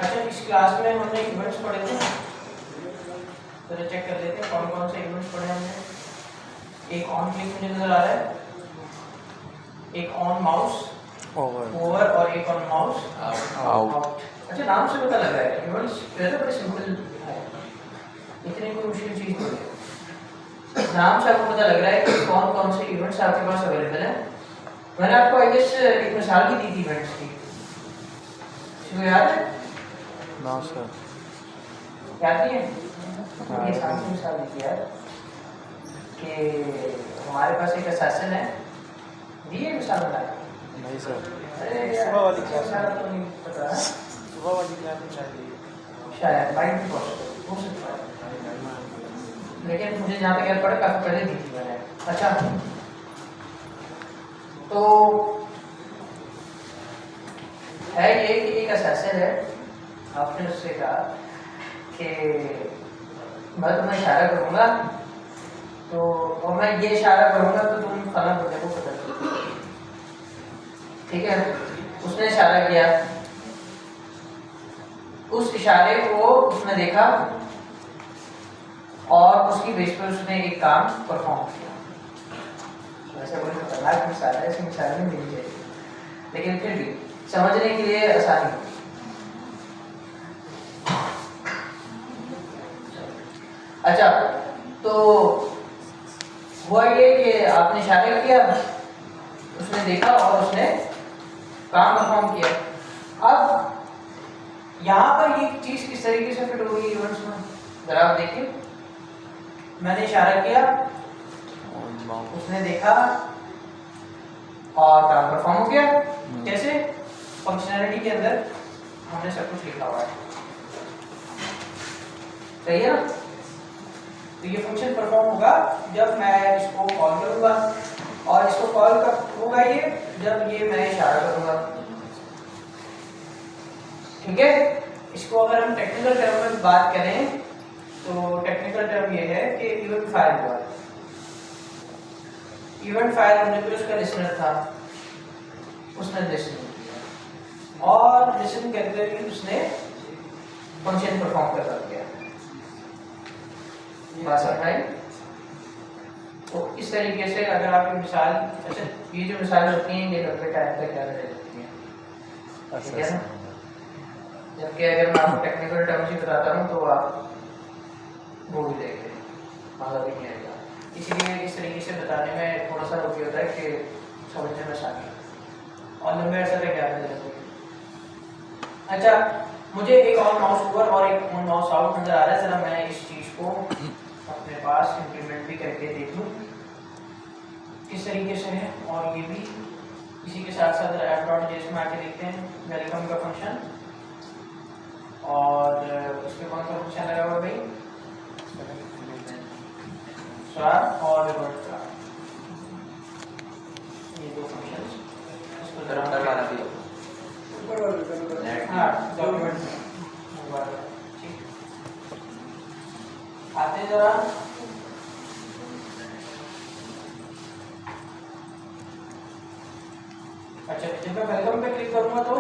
अच्छा, इस क्लास में हमने इवेंट्स पढ़े थे, तो चेक कर लेते हैं कौन कौन से इवेंट्स पढ़े हमने। एक ऑन क्लिक मुझे नजर आ रहा है, एक ऑन माउस ओवर और एक ऑन माउस आउट। अच्छा, नाम से पता लग रहा है इवेंट्स वैसे बड़े सिंपल है, इतनी कोई मुश्किल चीज नहीं है। नाम से आपको पता लग रहा है कि कौन कौन से इवेंट्स आपके पास अवेलेबल है। मैंने आपको आई गेस एक मिसाल भी दी थी इवेंट्स की, इसको याद है? ना सर, याद नहीं है? ये सामने मिसाल दी थी यार कि हमारे पास एक असेसन है, दिए मिसाल बनाया। नहीं सर, अरे सुबह वाली क्लास में, तो नहीं पता है सुबह वाली क्लास में शायद बाइक भी हो सकता है, लेकिन मुझे जहाँ तक याद पड़ा काफी पहले दी थी मैंने। अच्छा, तो है ये कि एक असेसन है, आपने उससे कहा कि मैं तुम्हें इशारा करूंगा तो, और मैं ये इशारा करूंगा तो तुम फला बंदे को पता करो, ठीक है? उसने इशारा किया, उस इशारे को उसने देखा और उसकी बेस पर उसने एक काम परफॉर्म किया। वैसे बड़ी खतरनाक मिसाल है, ऐसी मिसाल नहीं मिलनी चाहिए, लेकिन फिर भी समझने के लिए आसानी होगी। अच्छा, तो हुआ ये कि आपने इशारा किया, उसने देखा और उसने काम परफॉर्म किया। अब यहाँ पर ये चीज किस तरीके से फिट हो गई इवेंट्स में, जरा आप देखिए। मैंने इशारा किया, उसने देखा और काम परफॉर्म हो गया। कैसे? फंक्शनैलिटी के अंदर हमने सब कुछ लिखा हुआ है, सही है ना? तो ये फंक्शन परफॉर्म होगा जब मैं इसको कॉल करूंगा, और इसको कॉल कब होगा ये, जब ये मैं इशारा करूंगा, ठीक है? इसको अगर हम टेक्निकल टर्म में बात करें तो टेक्निकल टर्म ये है कि इवेंट फाइल हुआ। इवेंट फाइल होने पर उसका लिसनर था, उसने लिसन किया और लिसन करते हुए उसने फंक्शन परफॉर्म कर दिया। बात समझाई? तो इस तरीके से अगर आपकी मिसाल, अच्छा ये जो मिसाल होती हैं ये लंबे टाइम तक याद रह जाती हैं, ठीक है ना? जबकि अगर मैं आपको टेक्निकल टर्म्स ही बताता हूँ तो आप वो भी देखें, मजा भी नहीं आएगा। इसलिए इस तरीके से बताने में थोड़ा सा रुपये होता है कि समझने में आसानी और लंबे अर्से तक याद रह जाती है। अच्छा, मुझे एक और माउस ओवर और एक ऑन माउस आउट नजर आ रहा है, जरा मैं इस चीज को अपने पास इंप्लीमेंट भी करके देख लूँ किस तरीके से है। और ये भी इसी के साथ साथ app.js में आके देखते हैं वेलकम का फंक्शन, और उस पर कौन सा फंक्शन लगा हुआ भाई? स्टार और रिवर्ट का, ये दो फंक्शन इसको जरा करवाना भी हाँ डॉक्यूमेंट में ठीक आते जरा। अच्छा, जब मैं वेलकम पे क्लिक करूंगा तो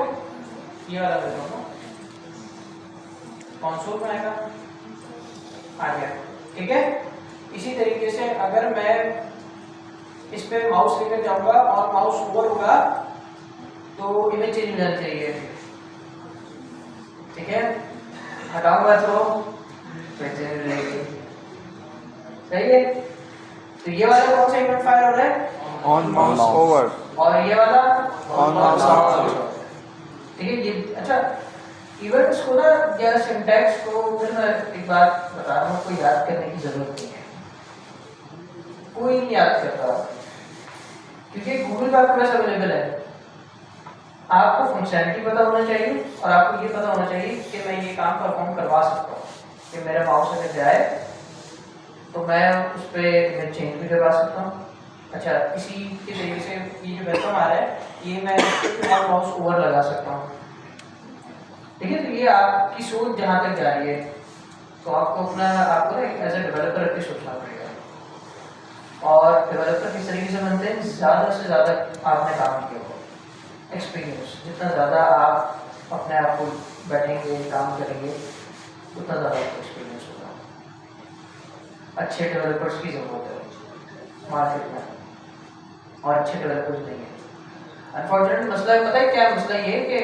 ये वाला वेलकम कंसोल में आएगा, आ गया, ठीक है? इसी तरीके से अगर मैं इस पे माउस लेकर जाऊंगा और माउस ओवर होगा तो इमेज चेंज हो जानी चाहिए, ठीक है? हटाऊंगा तो सही है। तो ये वाला कौन सा इवेंट फायर हो रहा है? ऑन माउस ओवर, और ये वाला ऑन माउस आउट, ठीक है? ये अच्छा, इवेंट्स को ना या सिंटैक्स को फिर मैं एक बात बता रहा हूँ, कोई याद करने की जरूरत नहीं है, कोई नहीं याद करता, क्योंकि गूगल पे आपके पास अवेलेबल है। आपको फंक्शनैलिटी पता होना चाहिए और आपको ये पता होना चाहिए कि मैं ये काम परफॉर्म करवा सकता हूँ, कि मेरा माउस अगर जाए तो मैं उस पर इमेज चेंज भी करवा सकता हूँ। अच्छा, इसी के तरीके से ये जो वेलकम आ रहा है ये मैं माउस ओवर लगा सकता हूँ, ठीक है? तो ये आपकी सोच जहाँ तक जा रही है, तो आपको ना एज ए डेवलपर अपनी सोचना पड़ेगा। और डेवलपर किस तरीके से बनते हैं? ज़्यादा से ज़्यादा आपने काम किया हो, एक्सपीरियंस जितना ज़्यादा आप अपने आप को बैठेंगे काम करेंगे उतना ज़्यादा एक्सपीरियंस होगा। अच्छे डेवलपर्स की ज़रूरत है मार्केट में और अच्छे डेवलपर्स नहीं है। अनफॉर्चुनेट मसला पता है क्या मसला ये है कि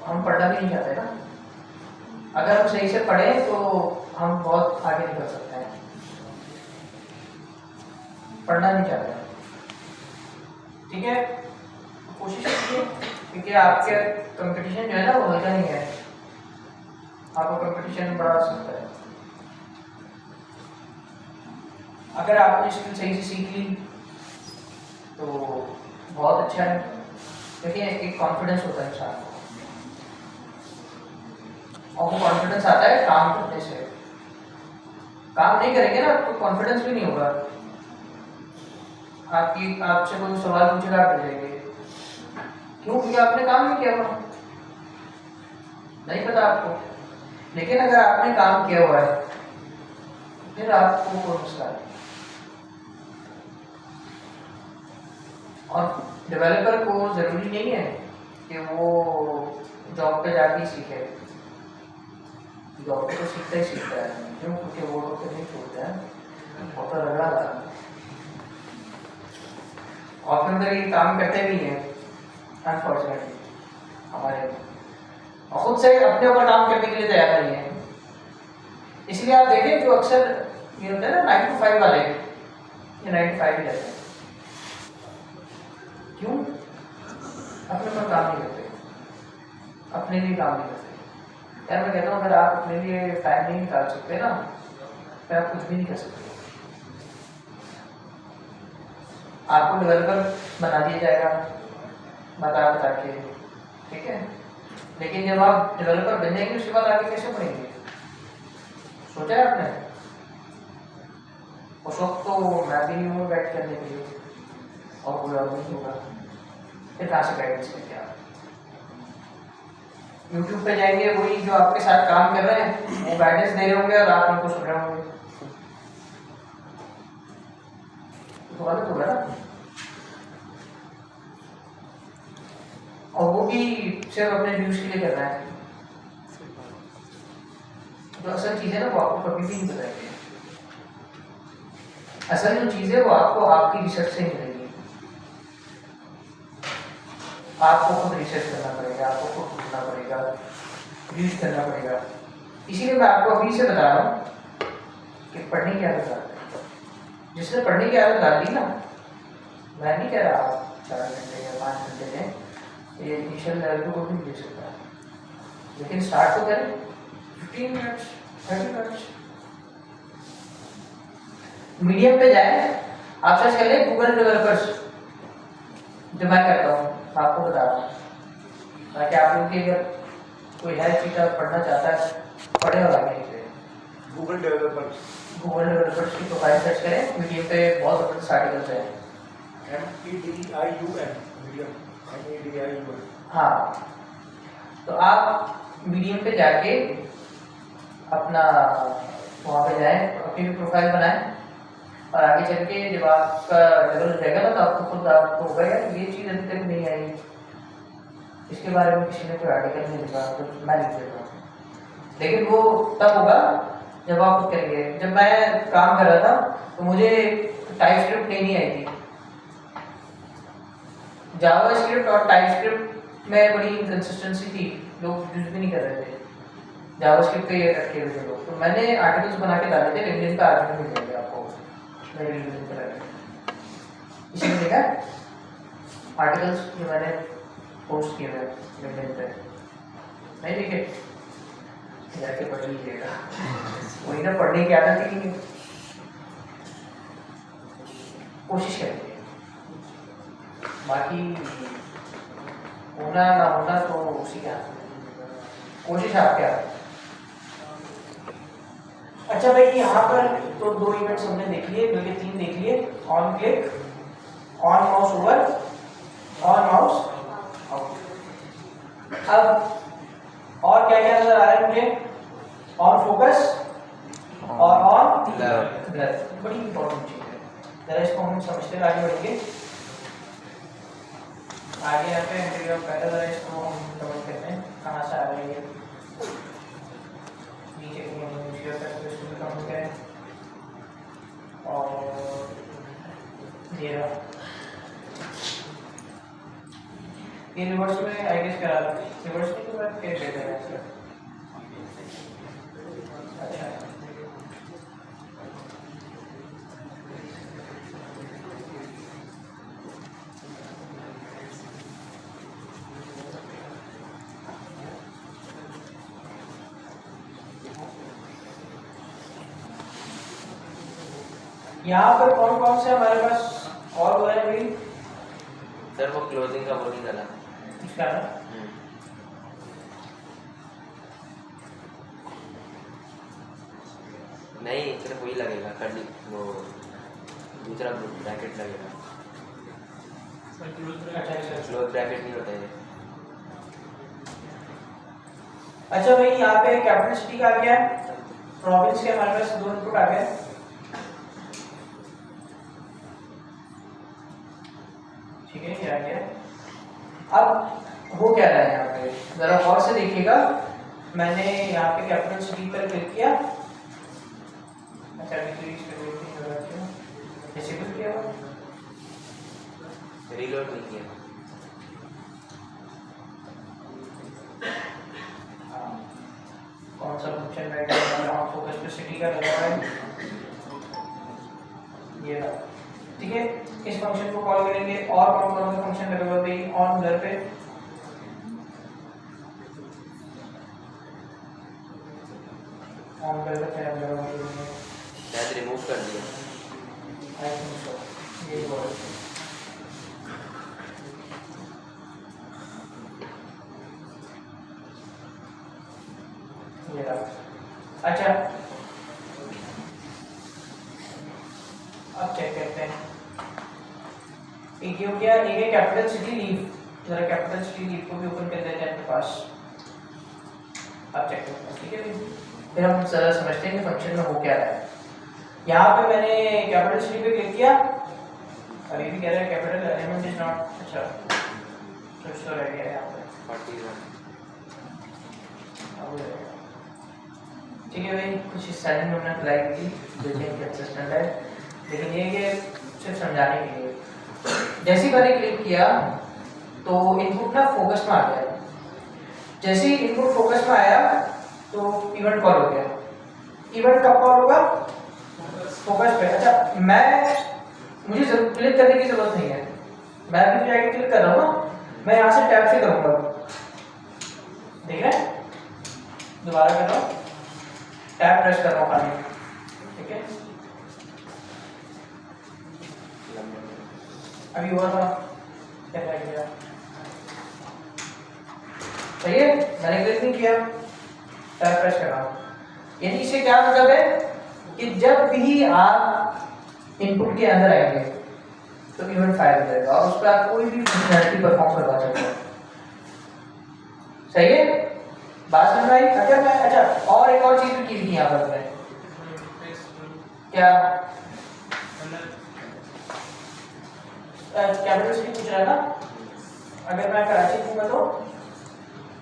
हम पढ़ना भी नहीं चाहते ना। अगर हम सही से पढ़ें तो हम बहुत आगे निकल सकते हैं, पढ़ना नहीं चाहते। ठीक है, कोशिश कीजिए क्योंकि आपके कंपटीशन जो है ना वो हल्का नहीं है, आपका कंपटीशन बड़ा सकता है। अगर आपने स्किल सही से सीख ली तो बहुत अच्छा है। देखिए एक कॉन्फिडेंस होता है इंसान को, और वो कॉन्फिडेंस आता है काम करने से। काम नहीं करेंगे ना तो कॉन्फिडेंस भी नहीं होगा। आपसे कोई सवाल पूछेगा आप जाएंगे, क्यों? क्योंकि आपने काम नहीं किया हुआ, नहीं पता आपको। लेकिन अगर आपने काम किया हुआ है फिर आपको कोई मसला नहीं। और डेवलपर को जरूरी नहीं है कि वो जॉब पे जाके ही सीखे, जॉब पे तो सीखता ही सीखता है। क्यों? क्योंकि वो लोग तो नहीं छोड़ते हैं, वो तो रगड़ा था और फिर अंदर ये काम करते भी हैं अनफॉर्चुनेटली हमारे, और खुद से अपने ऊपर काम करने के लिए तैयार नहीं है। इसलिए आप देखें जो अक्सर ये होता है ना 9 to 5 वाले, ये 9 to 5 ही रहते हैं। क्यों? अपने पर काम नहीं करते, अपने लिए काम नहीं करते। यार मैं कहता हूँ अगर आप अपने लिए टाइम नहीं निकाल सकते ना तो आप कुछ भी नहीं कर सकते। आपको डेवलपर बना दिया जाएगा बता के, ठीक है, लेकिन जब आप डेवलपर बन जाएंगे उसके बाद आगे कैसे पढ़ेंगे? सोचा है आपने? उस वक्त तो मैं भी नहीं हूँ गाइड करने के लिए और कोई और नहीं होगा, फिर कहाँ से गाइडेंस करेंगे आप? यूट्यूब पे जाएंगे, वही जो आपके साथ काम कर रहे हैं वो गाइडेंस दे रहे होंगे और आप उनको सुन रहे होंगे, तो गलत होगा ना। और वो भी सिर्फ अपने व्यूज के लिए कर रहा है। तो असल चीज है ना वो आपको कभी भी नहीं बताएंगे। असल जो चीज है वो आपको आपकी रिसर्च से मिलेगी। आपको खुद रिसर्च करना पड़ेगा, आपको खुद ढूंढना पड़ेगा, यूज करना पड़ेगा। इसीलिए मैं आपको अभी से बता रहा हूँ कि पढ़ने की आदत डालते हैं। जिसने पढ़ने की आदत डाल दी ना, मैं नहीं कह रहा आप 4 घंटे या 5 घंटे दें, ये इनिशियल लेवल को कोई नहीं दे सकता, लेकिन स्टार्ट तो करें 15 मिनट्स 30 मिनट्स। मीडियम पे जाए, आप सर्च कर लें गूगल डेवलपर्स, जो मैं करता हूँ आपको बता रहा हूँ, ताकि आप लोग की अगर कोई है चीज़ पढ़ना चाहता है पढ़े और आगे निकले। गूगल डेवलपर्स की प्रोफाइल सर्च करें, मीडियम पे बहुत जबरदस्त आर्टिकल्स हैं। MEDIUN MEDIUN। हाँ, तो आप मीडियम पे जाके अपना वहाँ पे जाएं, अपनी भी प्रोफाइल बनाएं और आगे चल के जब आपका लेवल रहेगा ना तो आपको खुद आपको होगा यार ये चीज़ अभी तक नहीं आई, इसके बारे में किसी ने कोई आर्टिकल नहीं लिखा तो मैं लिख देता हूँ। लेकिन वो तब होगा जब आप खुद करेंगे। जब मैं काम कर रहा था तो मुझे टाइपस्क्रिप्ट नहीं आई थी। जावास्क्रिप्ट और टाइपस्क्रिप्ट में बड़ी इनकंसिस्टेंसी थी, लोग यूज भी नहीं कर रहे थे, जावास्क्रिप्ट पे अटके हुए थे लोग। तो मैंने आर्टिकल्स बना के डाले थे, लिंक्डइन पे आज भी मिल जाएंगे आपको, मेरे लिंक्डइन पे लगे इसमें देखा आर्टिकल्स जो मैंने पोस्ट किए हुए लिंक्डइन पे, नहीं देखे जाके पढ़ लीजिएगा। वही ना पढ़ने की आदत ही नहीं, कोशिश करेंगे। बाकी होना ना होना तो उसी के हाथ में, कोशिश आपके हाथ में। अच्छा भाई यहाँ पर तो 2 इवेंट्स हमने देख लिए, बल्कि 3 देख लिए। On click, on mouse over, on mouse out. अब और क्या क्या नजर आ रहा है मुझे? ऑन फोकस और ऑन ब्लर, बड़ी इंपॉर्टेंट चीज है, जरा इसको हम समझते आगे बढ़ेंगे। आगे यहाँ पे एंट्री ऑफ पैरालाइज को हम कवर करते हैं, कहाँ से आ रही है, नीचे की इनिशियल कैरेक्टरिस्टिक कम होते हैं और ये रिवर्स में आई गेस करा रिवर्स में तो मैं क्या कहते हैं इसका अच्छा यहाँ पर कौन कौन से हमारे पास और हो रहे हैं भाई सर वो क्लोजिंग का वो नहीं डाला इसका ना नहीं सिर्फ वही लगेगा कर्ली वो दूसरा ब्रैकेट लगेगा अच्छा क्लोज ब्रैकेट नहीं होता है अच्छा भाई यहाँ पे कैपिटल सिटी का आ गया प्रोविंस के हमारे पास दो इनपुट आ गए ठीक है ये आ गया अब हो क्या रहा है यहाँ पे जरा गौर से देखिएगा मैंने यहाँ पे कैपिटल सिटी पर क्लिक किया अच्छा अभी इस पे कोई नहीं हो रहा क्यों डिसेबल किया हुआ रीलोड नहीं किया कौन सा फंक्शन बैठा है फोकस पे सिटी का लगा हुआ है ये रहा ठीक है इस फंक्शन को कॉल करेंगे और कौन कौन सा फंक्शन लगा हुआ है ऑन घर पे ऑन घर पे क्या लगा हुआ है शायद रिमूव कर दिया आई थिंक सो ये बोल ये रहा अच्छा अब चेक करते हैं एक ये हो गया एक है कैपिटल सिटी लीव जरा कैपिटल सिटी लीव को भी ओपन कर देते हैं अपने पास अब चेक करते हैं ठीक है फिर हम जरा समझते हैं कि फंक्शन में हो क्या रहा है यहाँ पे मैंने कैपिटल सिटी पे क्लिक किया और ये भी कह रहा है कैपिटल एलिमेंट इज नॉट अच्छा कुछ तो रह गया यहाँ पे 41 अब हो जाएगा ठीक है भाई कुछ इस साइड में हमने अप्लाई की देखिए कंसिस्टेंट है लेकिन ये कि सिर्फ समझाने के लिए जैसे ही मैंने क्लिक किया तो इनपुट ना फोकस में आ गया जैसे ही इनपुट फोकस में आया तो इवेंट कॉल हो गया इवेंट कब कॉल होगा फोकस पे अच्छा मुझे क्लिक करने की जरूरत नहीं है मैं अभी जाके क्लिक कर रहा हूँ ना मैं यहाँ से टैब से करूँगा देख रहे हैं दोबारा कर रहा हूँ टैब प्रेस कर रहा हूँ खाली ठीक है अभी हुआ था क्या किया सही है मैंने क्लिक नहीं किया टैब प्रेस कर रहा हूँ यानी इससे क्या मतलब है कि जब भी आप इनपुट के अंदर आएंगे तो इवेंट फायर हो जाएगा और उस पर आप कोई भी फंक्शनैलिटी परफॉर्म करवा सकते हो सही है बात समझ आई अच्छा और एक और चीज भी की थी यहाँ पर मैं क्या कैपिटल सिटी पूछ रहा है ना अगर मैं कराची दूंगा तो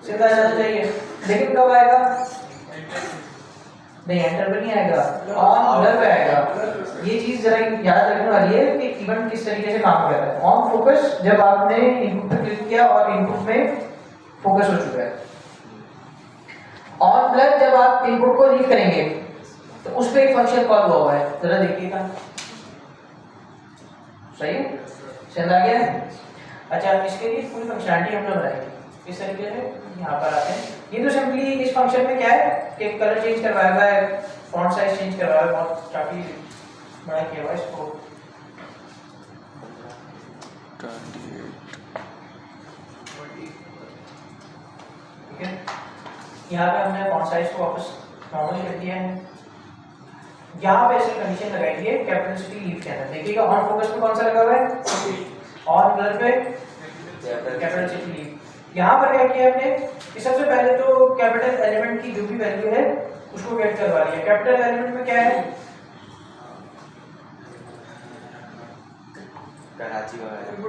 सीधा जाना चाहिए लेकिन कब आएगा नहीं एंटर पे नहीं आएगा ऑन ब्लर पे आएगा ये चीज जरा याद रखने वाली है कि इवेंट किस तरीके से काम करता है ऑन फोकस जब आपने इनपुट पे क्लिक किया और इनपुट में फोकस हो चुका है ऑन ब्लर जब आप इनपुट को रीड करेंगे तो उस पे एक फंक्शन कॉल हुआ है जरा देखिएगा सही है चल आ गया अच्छा इसके लिए पूरी फंक्शनैलिटी हम लोग बनाएंगे इस तरीके से यहाँ पर आते हैं ये तो सिंपली इस फंक्शन में क्या है कि कलर चेंज करवाया हुआ है फॉन्ट साइज चेंज करवाया हुआ है बहुत काफी बड़ा किया हुआ है इसको ठीक है यहाँ पे हमने फॉन्ट साइज को वापस नॉर्मल कर दिया है यहाँ पे ऐसे कंडीशन लगाई है कैपिटल सिटी लीव के अंदर देखिएगा ऑन फोकस में कौन सा लगा हुआ है ऑन ब्लर पे कैपिटल सिटी लीव यहाँ पर क्या किया हमने कि सबसे पहले तो कैपिटल एलिमेंट की जो भी वैल्यू है उसको गेट करवा लिया कैपिटल एलिमेंट में क्या है कराची वगैरह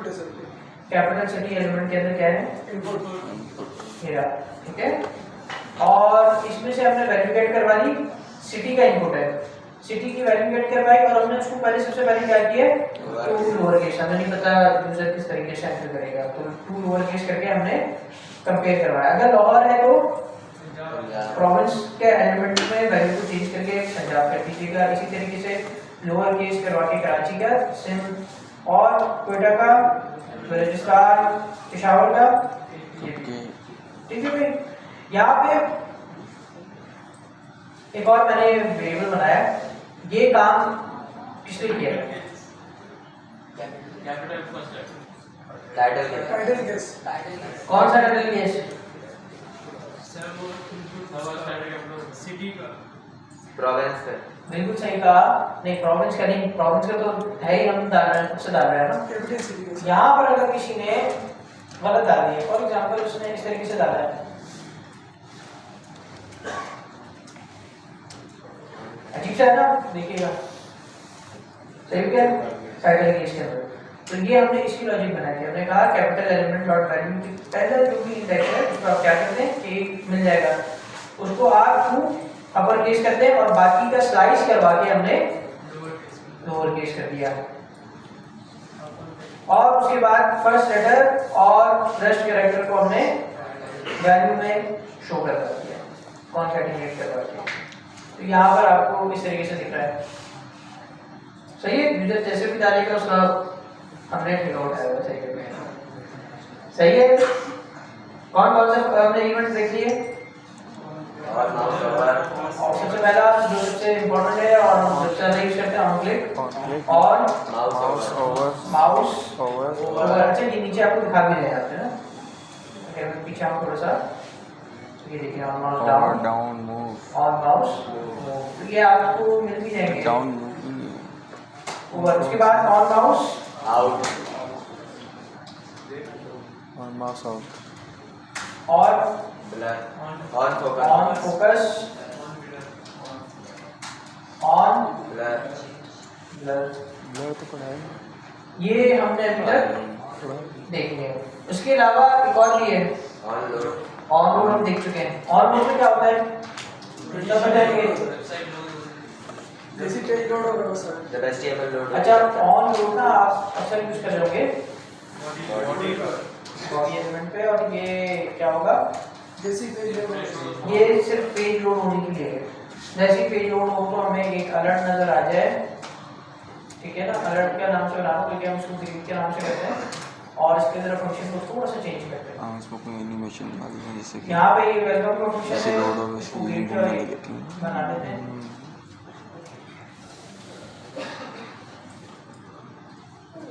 कैपिटल सिटी एलिमेंट के अंदर क्या है, ये रहा, ठीक है। और इसमें से हमने वैल्यू गेट करवा ली, सिटी का इनपुट है, सिटी की वैल्यू गेट करवाई और हमने उसको पहले सबसे पहले क्या किया, टू लोअर केस, हमें नहीं पता यूजर किस तरीके से एंटर करेगा, तो टू लोअर केस करके हमने कंपेयर करवाया। अगर लाहौर है तो प्रोविंस के एलिमेंट में वैल्यू को चेंज करके पंजाब कर दीजिएगा, इसी तरीके से लोअर केस करवा के कराची का सिंध और क्वेटा का, बलूचिस्तान, पेशावर का, ठीक है भाई। यहाँ पे एक और मैंने वेरिएबल बनाया, ये काम किसने किया, टाइटल केस, कौन सा टाइटल केस, सिटी का, प्रोविंस का, बिल्कुल सही कहा, नहीं प्रोविंस का नहीं, प्रोविंस का तो है ही, हम डाल रहे हैं, उससे डाल रहे हैं ना। यहाँ पर अगर किसी ने गलत डाल दिया, फॉर एग्जाम्पल उसने इस तरीके से डाला है, अजीब सा है ना, देखिएगा सही क्या टाइटल केस के अंदर। तो ये हमने इसकी लॉजिक बनाई थी, हमने कहा कैपिटल एलिमेंट डॉट वैल्यू पहला जो भी इंडेक्स है उसको आप क्या करते हैं, कि मिल जाएगा, उसको आप टू अपर केस करते हैं और बाकी का स्लाइस करवा के हमने लोअर केस कर दिया, और उसके बाद फर्स्ट लेटर और रेस्ट कैरेक्टर को हमने वैल्यू में शो कर दिया, कॉन्कैटिनेट करवा के। तो यहाँ पर आपको इस तरीके से दिख रहा है, सही है, यूजर जैसे भी डालेगा उसका हमने फिगर आएगा, सही है, सही है। कौन कौन से हमने इवेंट देख लिए, और सबसे पहला जो सबसे इम्पोर्टेंट है और सबसे ज्यादा यूज करते हैं ऑन क्लिक और माउस ओवर। अच्छा ये नीचे आपको दिखा भी रहे हैं ना, अगर पीछे हम थोड़ा सा, ये देखिए on mouse down move, on mouse move, ये आपको मिल भी जाएंगे डाउन ओवर। उसके बाद on mouse out, on mouse out, और blur, on focus, on blur, blur तो पढ़ा है, ये हमने अभी तक देख लिया। उसके अलावा एक और भी है, ऑन लोड, ऑन लोड हम देख चुके हैं। ऑन लोड में क्या होता है, सब बताएंगे। जैसे पेज लोड होगा सर, जब HTML लोड, अच्छा ऑन लोड ना आप अक्सर यूज कर लोगे बॉडी, बॉडी एलिमेंट पे, और ये क्या होगा, जैसे पेज लोड होगा, ये सिर्फ पेज लोड होने के लिए है। जैसे ही पेज लोड हो तो हमें एक अलर्ट नजर आ जाए, ठीक है ना, अलर्ट के नाम से बना लो, क्योंकि हम उसको ग्रीट के नाम से करते हैं, और इसके अंदर फंक्शन को थोड़ा सा चेंज करते हैं। हाँ इसमें कोई एनिमेशन वाली है, जैसे कि यहाँ पे ये वेलकम का फंक्शन जैसे है, लोड हो उसको वैसे ग्रीट बना देती है। बना देते हैं।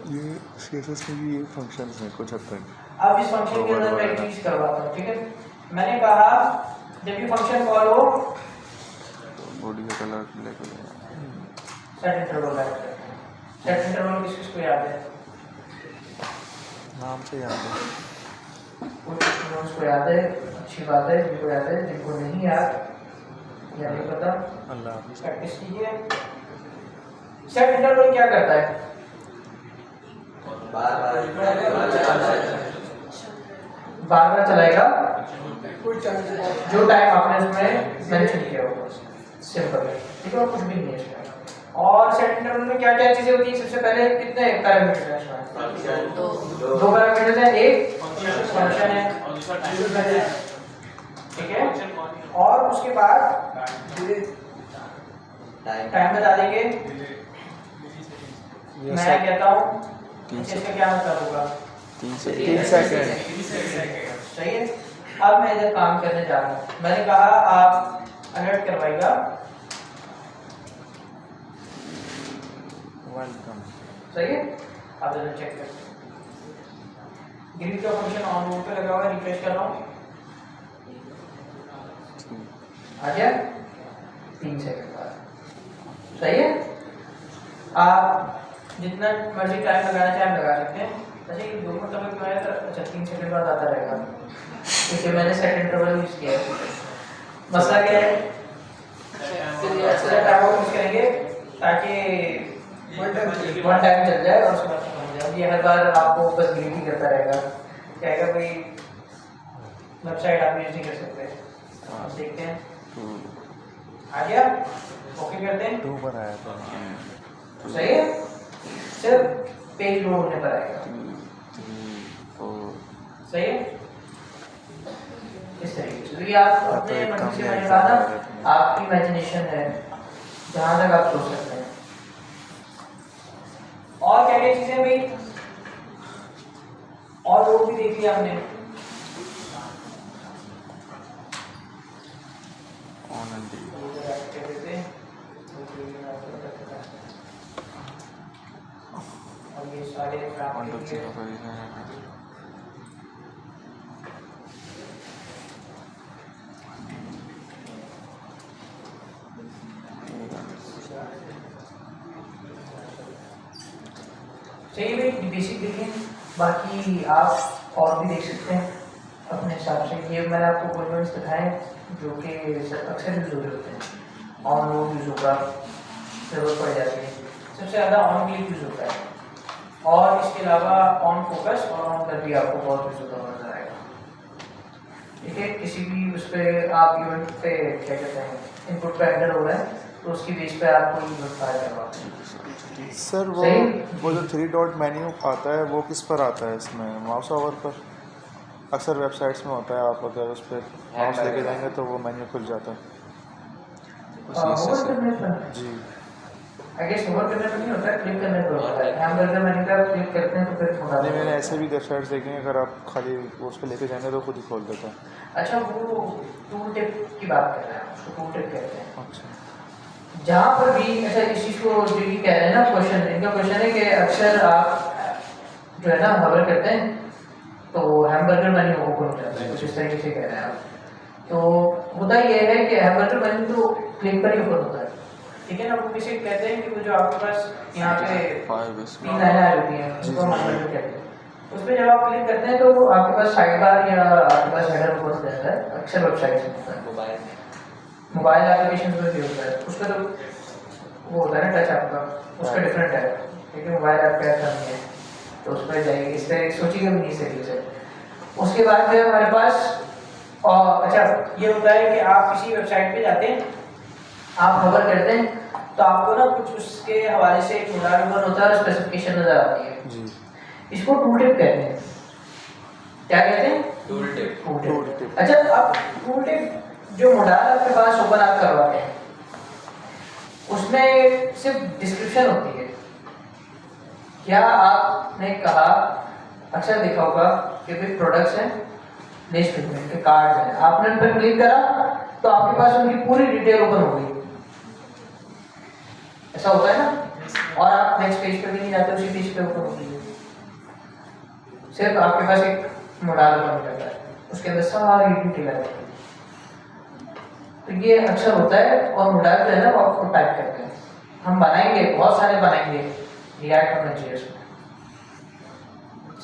ये CSS में भी ये फंक्शंस हैं कुछ हद तक। अब इस फंक्शन के अंदर मैं एक चीज करवाता हूँ, ठीक है, मैंने कहा जब ये फंक्शन कॉल हो बॉडी का कलर ब्लैक हो जाएगा। सेट इंटरवल है, सेट इंटरवल किसको याद है, नाम से याद है, कुछ स्टूडेंट्स को याद है, अच्छी बात है, जिनको याद है, जिनको नहीं याद या नहीं पता अल्लाह प्रैक्टिस कीजिए। सेट इंटरवल क्या करता है, बार बार चलाएगा कोई चार्ज जो टाइम आपने उसमें मेंशन किया होगा, सिंपल है, ठीक है, और कुछ भी नहीं है इसमें। और सेट इंटरवल में क्या क्या चीजें होती हैं, सबसे पहले कितने पैरामीटर हैं इसमें, दो पैरामीटर हैं, एक फंक्शन है, ठीक है, और उसके बाद टाइम बता देंगे, मैं कहता हूँ इसका क्या मतलब होगा, 3 सेकंड। सही है। अब मैं इधर काम करने जा रहा हूँ, मैंने कहा आप अलर्ट करवाइएगा, वेलकम, सही है। अब इधर चेक करते हैं, ग्रीट का फंक्शन ऑन मोड पे लगा हुआ है, रिफ्रेश कर रहा हूँ, आ गया 3 सेकंड बाद, सही है। आप जितना मर्जी टाइम लगाना चाहे लगा सकते हैं, अच्छा ये दो मतलब क्यों आया था, अच्छा 3 सेकंड बाद आता रहेगा, क्योंकि मैंने सेट इंटरवल यूज किया है। मसला क्या है, टाइम यूज करेंगे ताकि वन टाइम चल जाए और उसके बाद ये हर बार आपको बस ग्रीट ही करता रहेगा, कहेगा भाई वेबसाइट आप यूज नहीं कर सकते। आप देखते हैं आ गया, ओके करते हैं, 2 पर आया था। सही है, सिर्फ पेज लोड होने पर आएगा, सही है। इस तरीके से तो ये आप अपने मन से, मैंने कहा ना आपकी इमेजिनेशन है, जहाँ तक आप सोच सकते हैं। और क्या क्या चीजें भाई, और लोग भी देख लिया हमने। और ये सारे चाहिए भाई, बेसिक देखें, बाकी आप और भी देख सकते हैं अपने हिसाब से। ये मैंने आपको कॉन्वेंट्स दिखाए जो कि अक्सर यूज हो रहे होते हैं। ऑन लोड यूज होगा, जरूरत पड़ जाती है, सबसे ज़्यादा ऑन क्लिक यूज होता है, और इसके अलावा ऑन फोकस और ऑन कर भी आपको बहुत यूज होता नजर आएगा। ठीक है, किसी भी उस पर आप इवेंट पे क्या कहते हैं इनपुट पे एंटर हो रहा है तो उसकी बेस पे आपको इवेंट फायर करवाते हैं। सर वो जो 3 डॉट मेन्यू आता है वो किस पर आता है? इसमें माउस ओवर पर अक्सर वेबसाइट्स में होता है, आप अगर उस पर माउस लेके जाएंगे तो वो मेन्यू खुल जाता है। होवर करने पर जी आई गेस होवर करने पर नहीं होता है, क्लिक करने पर होता है। हैमबर्गर मेन्यू पे आप क्लिक करते हैं तो फिर थोड़ा नहीं, मैंने ऐसे भी वेबसाइट्स देखे हैं, अगर आप खाली उस पर लेके जाएंगे तो खुद ही खोल देता है। अच्छा, वो टूल टिप की बात कर रहे हैं, उसको टूल टिप कहते हैं। अच्छा, जहाँ पर भी अच्छा इस चीज़ को जो ये कह रहे हैं ना क्वेश्चन, इनका क्वेश्चन है कि अक्सर आप जो है ना हवर करते हैं तो हैमबर्गर मेन्यू ओपन हो जाता है, कुछ इस तरीके से कह रहे हैं आप। तो होता ये है कि हैमबर्गर मेन्यू तो क्लिक पर ही ओपन होता है, ठीक है ना। वो किसी कहते हैं कि वो जो आपके पास यहाँ पे 3 लाइनें आ जाती हैं उसको हैमबर्गर कहते हैं। उसमें जब आप क्लिक करते हैं तो आपके पास साइड बार या आपके पास हेडर ओपन हो जाता है, अक्सर वेबसाइट में होता है, मोबाइल एप्लीकेशन में भी होता है। उसका तो वो होता है ना टच आपका, उसका डिफरेंट है, ठीक है। मोबाइल ऐप का ऐसा नहीं है, तो उस पर जाइए, इस तरह सोचिएगा भी नहीं इस तरीके से। उसके बाद जो है हमारे पास और अच्छा ये होता है कि आप किसी वेबसाइट पे जाते हैं, आप खबर करते हैं तो आपको ना कुछ उसके हवाले से एक मोडाल ओपन होता है और स्पेसिफिकेशन नजर आती है जी। इसको टूल टिप कहते हैं। क्या कहते हैं? Tool tip. अच्छा, अब टूल टिप जो मोडाल आपके पास ओपन आप करवाते हैं उसमें सिर्फ डिस्क्रिप्शन होती है। क्या आपने कहा अक्सर देखा होगा कि भाई प्रोडक्ट्स हैं, लिस्ट में के कार्ड्स हैं, आपने उन पर क्लिक करा तो आपके पास उनकी पूरी डिटेल ओपन हो गई, ऐसा होता है ना। और आप नेक्स्ट पेज पे भी नहीं जाते, उसी पेज पे ओपन होती है, सिर्फ आपके पास एक मोडाल ओपन हो जाता है, उसके अंदर सारी डिटेल आ जाती है। तो ये अक्सर होता है, और मोडाल जो है ना वो आपको टाइप करते हैं। हम बनाएंगे, बहुत सारे बनाएंगे, रिएक्ट होना चाहिए उसमें,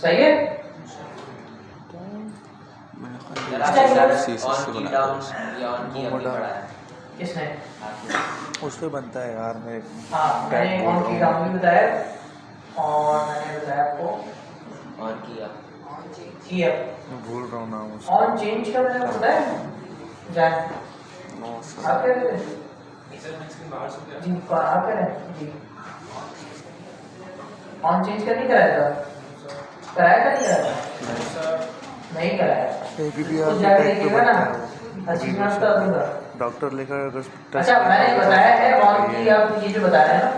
सही है। किसने? उस पर बनता है यार, मैं हाँ, मैंने ऑन की डाउन भी बताया, और मैंने बताया आपको और किया मैं भूल रहा हूँ नाम उसका। ऑन चेंज का मैंने बताया जान आप कह रहे थे जी, आप कह रहे हैं जी। ऑन चेंज का नहीं कराया था, कराया था नहीं कराया था, नहीं कराया। APPR तो जाके पे देखिएगा ना, बनता है अच्छी बात बता दूंगा। डॉक्टर लेकर अगर अच्छा, मैंने बताया है ऑन की, आप ये जो बता रहे हैं ना,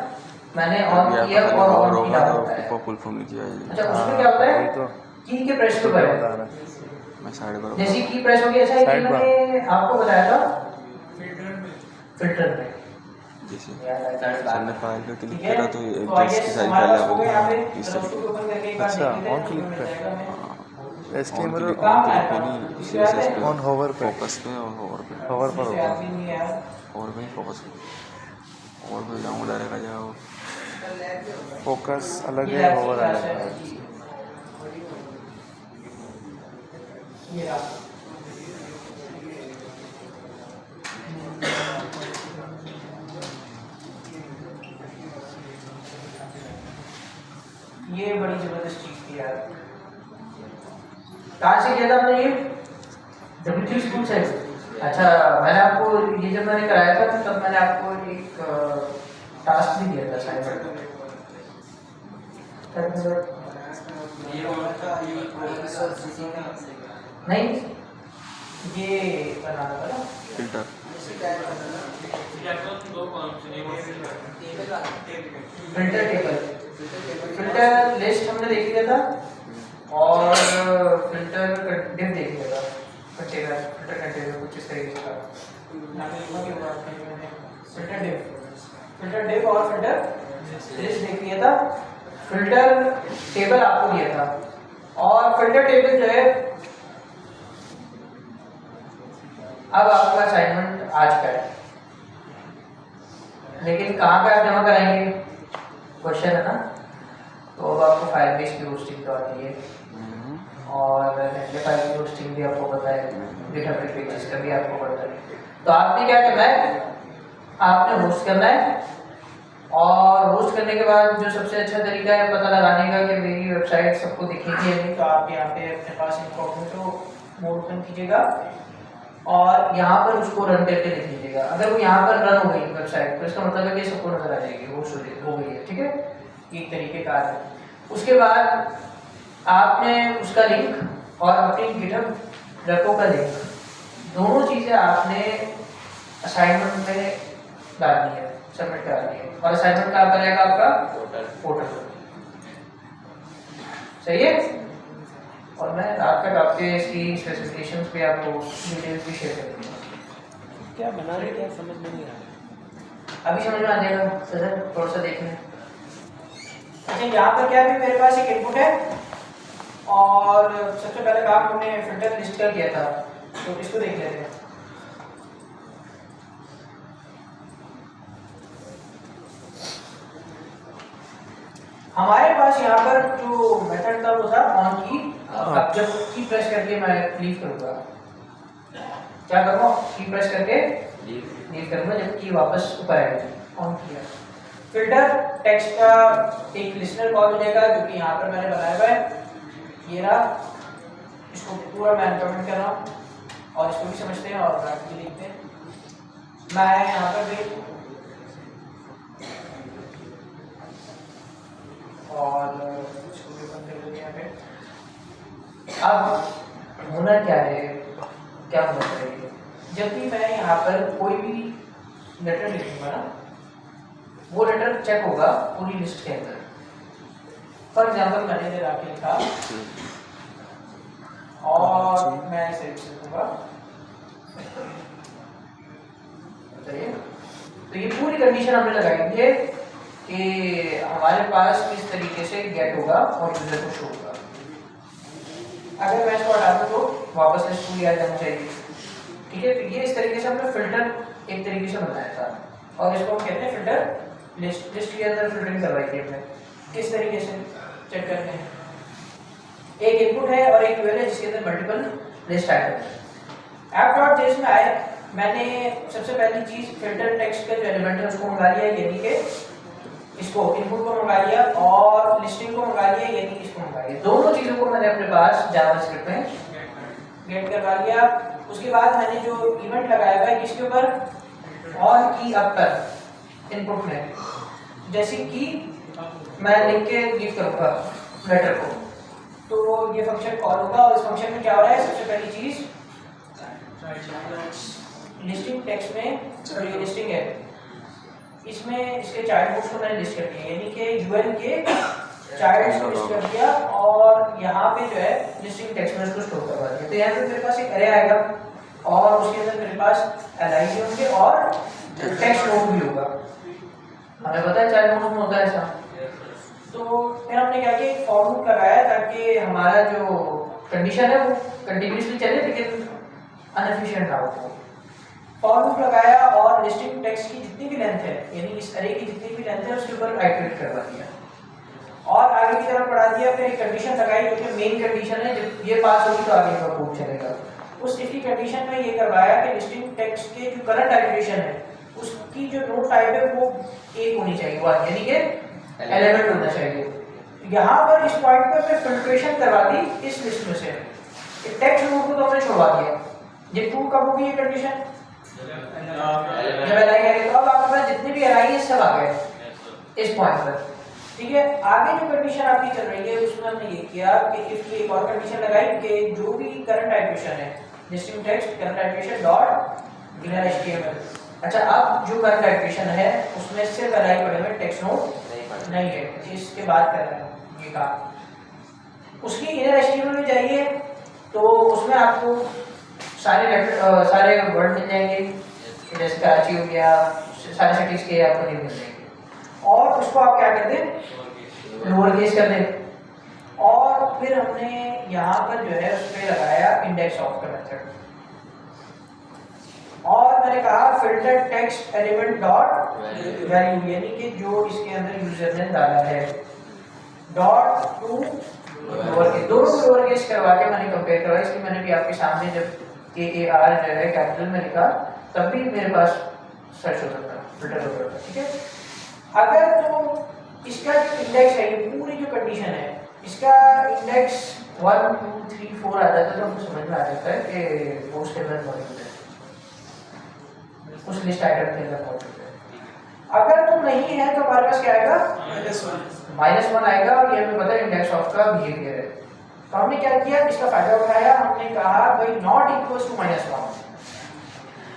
मैंने ऑन किया और ऑन किया बताया। फुल फॉर्म नीचे आएगी। अच्छा, उसमें क्या होता है, वही तो की के प्रेस के ऊपर है, बता रहा है। मैं साइड पर जैसे की प्रेस होगी, ऐसा ही Side bar। मैंने आपको बताया था फिल्टर में। जैसे सामने फाइल पे क्लिक ठीक है, करा तो तो आई टेक्स्ट की गेस सारी हमारे फाइल पास आ हो गए यहाँ पे, गई इस जरा उसको भी ओपन करके एक बार अच्छा, देख लेते हैं, on click मिल पे। जाएगा हमें। एचटीएमएल काम आया था, नहीं इसके बाद है, ऑन होवर पे, फोकस पे और होवर पे होवर पर जिसे होगा। आप भी नहीं आया। और पे फोकस पे और पे जाऊँ डायरेक्ट आ जाओ। फोकस अलग ये है, आपकी होवर क्लास अलग है। है। ये रहा। ये बड़ी जबरदस्त कहाँ से किया था आपने ये? W3 स्कूल से। अच्छा, मैंने आपको ये जब मैंने कराया था तब मैंने आपको एक टास्क भी दिया था असाइनमेंट। नहीं, ये बनाना था ना filter filter table, filter list हमने देख लिया था और फिल्टर डिव देख लिया था। कंटेनर, फिल्टर कंटेनर कुछ इस तरीके का फिल्टर डिव और फिल्टर लिस्ट देख लिया था। फिल्टर टेबल आपको दिया था और फिल्टर टेबल जो है अब आपका असाइनमेंट आज का है, लेकिन कहाँ पे आप जमा कराएंगे क्वेश्चन है ना। तो अब आपको फायरबेस की होस्टिंग तो आती है और नेटलिफाई की होस्टिंग भी आपको पता है, गिटहब पेजेस का भी आपको पता है। तो आपने क्या करना है, आपने होस्ट करना है और होस्ट करने के बाद जो सबसे अच्छा तरीका है पता लगाने का कि मेरी वेबसाइट सबको दिखेगी या नहीं, तो आप यहाँ पे अपने पास इनकॉग्निटो मोड ओपन कीजिएगा और यहाँ पर उसको रन करके लिख लीजिएगा। अगर वो यहाँ पर रन हो गई वेबसाइट तो इसका मतलब है कि सबको नजर आ जाएगी, होस्ट हो गई है, ठीक है। एक तरीके का है। उसके बाद आपने उसका लिंक और अपनी गिटहब रेपो का लिंक, दोनों चीज़ें आपने असाइनमेंट में डालनी है, सबमिट करनी है। और असाइनमेंट कहाँ पर रहेगा आपका? पोर्टल। सही है। और मैं रात तक आपके इसकी स्पेसिफिकेशंस पे आपको डिटेल्स भी शेयर करूँगा। क्या बना रहे, क्या समझ में नहीं आ रहा। अभी समझ में आ जाएगा सर, थोड़ा सा देख लें। अच्छा, यहाँ पर क्या है, मेरे पास एक इनपुट है और सबसे पहले काम हमने फिल्टर लिस्ट कर किया था, तो इसको देख लेते हैं। हमारे पास यहाँ पर जो मेथड था वो था ऑन की। अब जब की प्रेस करके मैं लीव करूँगा, क्या करूँगा, की प्रेस करके लीव करूँगा जब की वापस ऊपर आएगी। ऑन किया, फिल्टर टेक्स्ट का एक लिस्नर कॉल हो जाएगा जो कि यहाँ पर मैंने बनाया हुआ है, ये रहा। इसको पूरा मैं इम्प्लीमेंट कर रहा हूँ और इसको भी समझते हैं और बाकी भी लिखते हैं। मैं यहाँ पर भी और इसको भी बंद कर देंगे यहाँ पे। अब होना क्या है, क्या होना चाहिए, जब भी मैं यहाँ पर कोई भी लेटर लिखूंगा ना, वो लेटर चेक होगा पूरी लिस्ट के अंदर। फॉर एग्जाम्पल मैंने इधर आके लिखा और मैं इसे लिखूंगा, तो ये पूरी कंडीशन हमने लगाई है कि हमारे पास किस तरीके से गेट होगा और यूजर को शो होगा। अगर मैं इसको हटा दूं तो वापस लिस्ट पूरी आ जानी चाहिए, ठीक है। तो ये इस तरीके से हमने फिल्टर एक तरीके से बनाया था और इसको हम कहते हैं फिल्टर लिस्ट। लिस्ट के अंदर फिल्टरिंग करवाई थी हमने। किस तरीके से चेक करते हैं, एक इनपुट है और एक यूआरएल है जिसके अंदर मल्टीपल लिस्ट आइटम है। app.js में आए, मैंने सबसे पहली चीज फिल्टर टेक्स्ट का जो एलिमेंट है उसको मंगा लिया, यानी कि इसको इनपुट को मंगा लिया और लिस्टिंग को मंगा लिया, यानी इसको मंगा लिया। दोनों चीजों को मैंने अपने पास जावास्क्रिप्ट में गेट करवा लिया। उसके बाद मैंने जो इवेंट लगाया हुआ है किसके ऊपर, ऑन की अप पर इनपुट में, जैसे कि मैं लिख के गिव करूंगा लेटर को, तो ये फंक्शन कॉल होगा और इस फंक्शन में क्या हो रहा है, सबसे पहली चीज लिस्टिंग टेक्स्ट में जो ये लिस्टिंग है इसमें इसके चाइल्ड नोड्स को मैंने लिस्ट कर दिया, यानी कि यूएल के चाइल्ड्स को लिस्ट कर दिया और यहाँ पे जो है लिस्टिंग टेक्स्ट में उसको स्टोर करवा दिया। तो यहाँ पे मेरे पास एक एरे आएगा और उसके अंदर मेरे पास एलाइज होंगे और टेक्स्ट नोड भी होगा। हमें पता है चाइल्ड नोड में होता है ऐसा। तो फिर हमने क्या किया, एक फॉर लूप लगाया ताकि हमारा जो कंडीशन है वो कंटिन्यूसली चले लेकिन अनएफिशिएंट ना हो। फॉर लूप लगाया और लिस्टिंग टेक्स्ट की जितनी भी लेंथ है, यानी इस एरे की जितनी भी लेंथ है उसके ऊपर आइटरेट करवा दिया और आगे की तरफ बढ़ा दिया। फिर एक कंडीशन लगाई जो कि मेन कंडीशन है, जब ये पास होगी तो आगे का कोड चलेगा। उस इफ की कंडीशन में ये करवाया कि लिस्टिंग टेक्स्ट के जो करंट आइटरेशन है उसकी जो नोड टाइप है वो एक होनी चाहिए, यानी कि एलिमेंट होना चाहिए। यहाँ पर इस पॉइंट पर मैं फिल्ट्रेशन करवा दी इस लिस्ट में से, टेक्स्ट नोड को तो हमने छुड़वा दिया, ये ट्रू कब होगी ये कंडीशन जब एल आई है, तो अब आपके पास जितने भी एल आई है सब आ गए इस पॉइंट पर, ठीक है। आगे जो कंडीशन आपकी चल रही है उसमें हमने ये किया कि इफ की एक और कंडीशन लगाई कि जो भी करंट इटरेशन है distinct text current iteration dot inner HTML. अच्छा, अब जो करंट इटरेशन है उसमें सिर्फ एल आई पड़े हुए टेक्स्ट नोड नहीं है, इसके बाद कर रहे हैं ये काम। उसकी इनर एचटीएमएल में जाइए तो उसमें आपको सारे वर्ड मिल जाएंगे, जैसे कराची हो गया, सारे सिटीज के आपको नहीं मिल जाएंगे, और उसको आप क्या कर दें लोअर केस कर दें। और फिर हमने यहाँ पर जो है उस पर लगाया इंडेक्स ऑफ का मेथड, और मैंने कहा filter text element dot value, यानी कि जो इसके अंदर यूजर ने डाला है डॉट टू लोअर केस, दोनों लोअर केस करवा के मैंने कंपेयर करवाया। इसलिए मैंने भी आपके सामने जब AAR जो है कैपिटल में लिखा तब भी मेरे पास सर्च हो सकता है, फिल्टर हो सकता है, ठीक है। अगर तो इसका जो इंडेक्स है, ये पूरी जो कंडीशन है, इसका इंडेक्स 1 2 3 4 आ जाता है तो हमको समझ में आ जाता है कि पोस्ट के अंदर मौजूद है, उस लिस्ट आइटम के अंदर मौजूद है। अगर तो नहीं है तो हमारे पास क्या आएगा -1 आएगा, और ये हमें पता है इंडेक्स ऑफ का बिहेवियर है। तो हमने क्या किया, इसका फायदा उठाया, हमने कहा भाई नॉट इक्वल्स टू -1,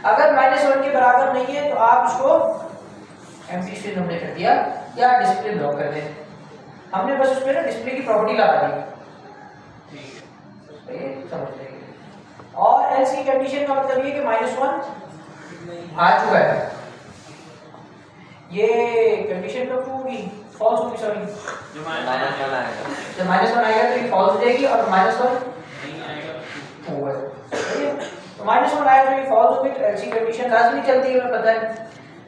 अगर -1 के बराबर नहीं है तो आप उसको एम्प्टी स्ट्रिंग हमने कर दिया या डिस्प्ले ब्लॉक कर दें। हमने बस उसमें ना डिस्प्ले की प्रॉपर्टी लगा दी, ये समझ लेंगे। और एल्स की कंडीशन का मतलब ये कि -1 आ चुका है, ये कंडीशन कब होगी, फॉल्स होगी, सॉरी -1 आएगा, जब -1 आएगा तो ये फॉल्स हो जाएगी, और -1 नहीं आएगा होगा, ठीक है। तो -1 आया तो ये फॉल्स होगी, तो एल्सी कंडीशन लाजमी चलती है, हमें पता है।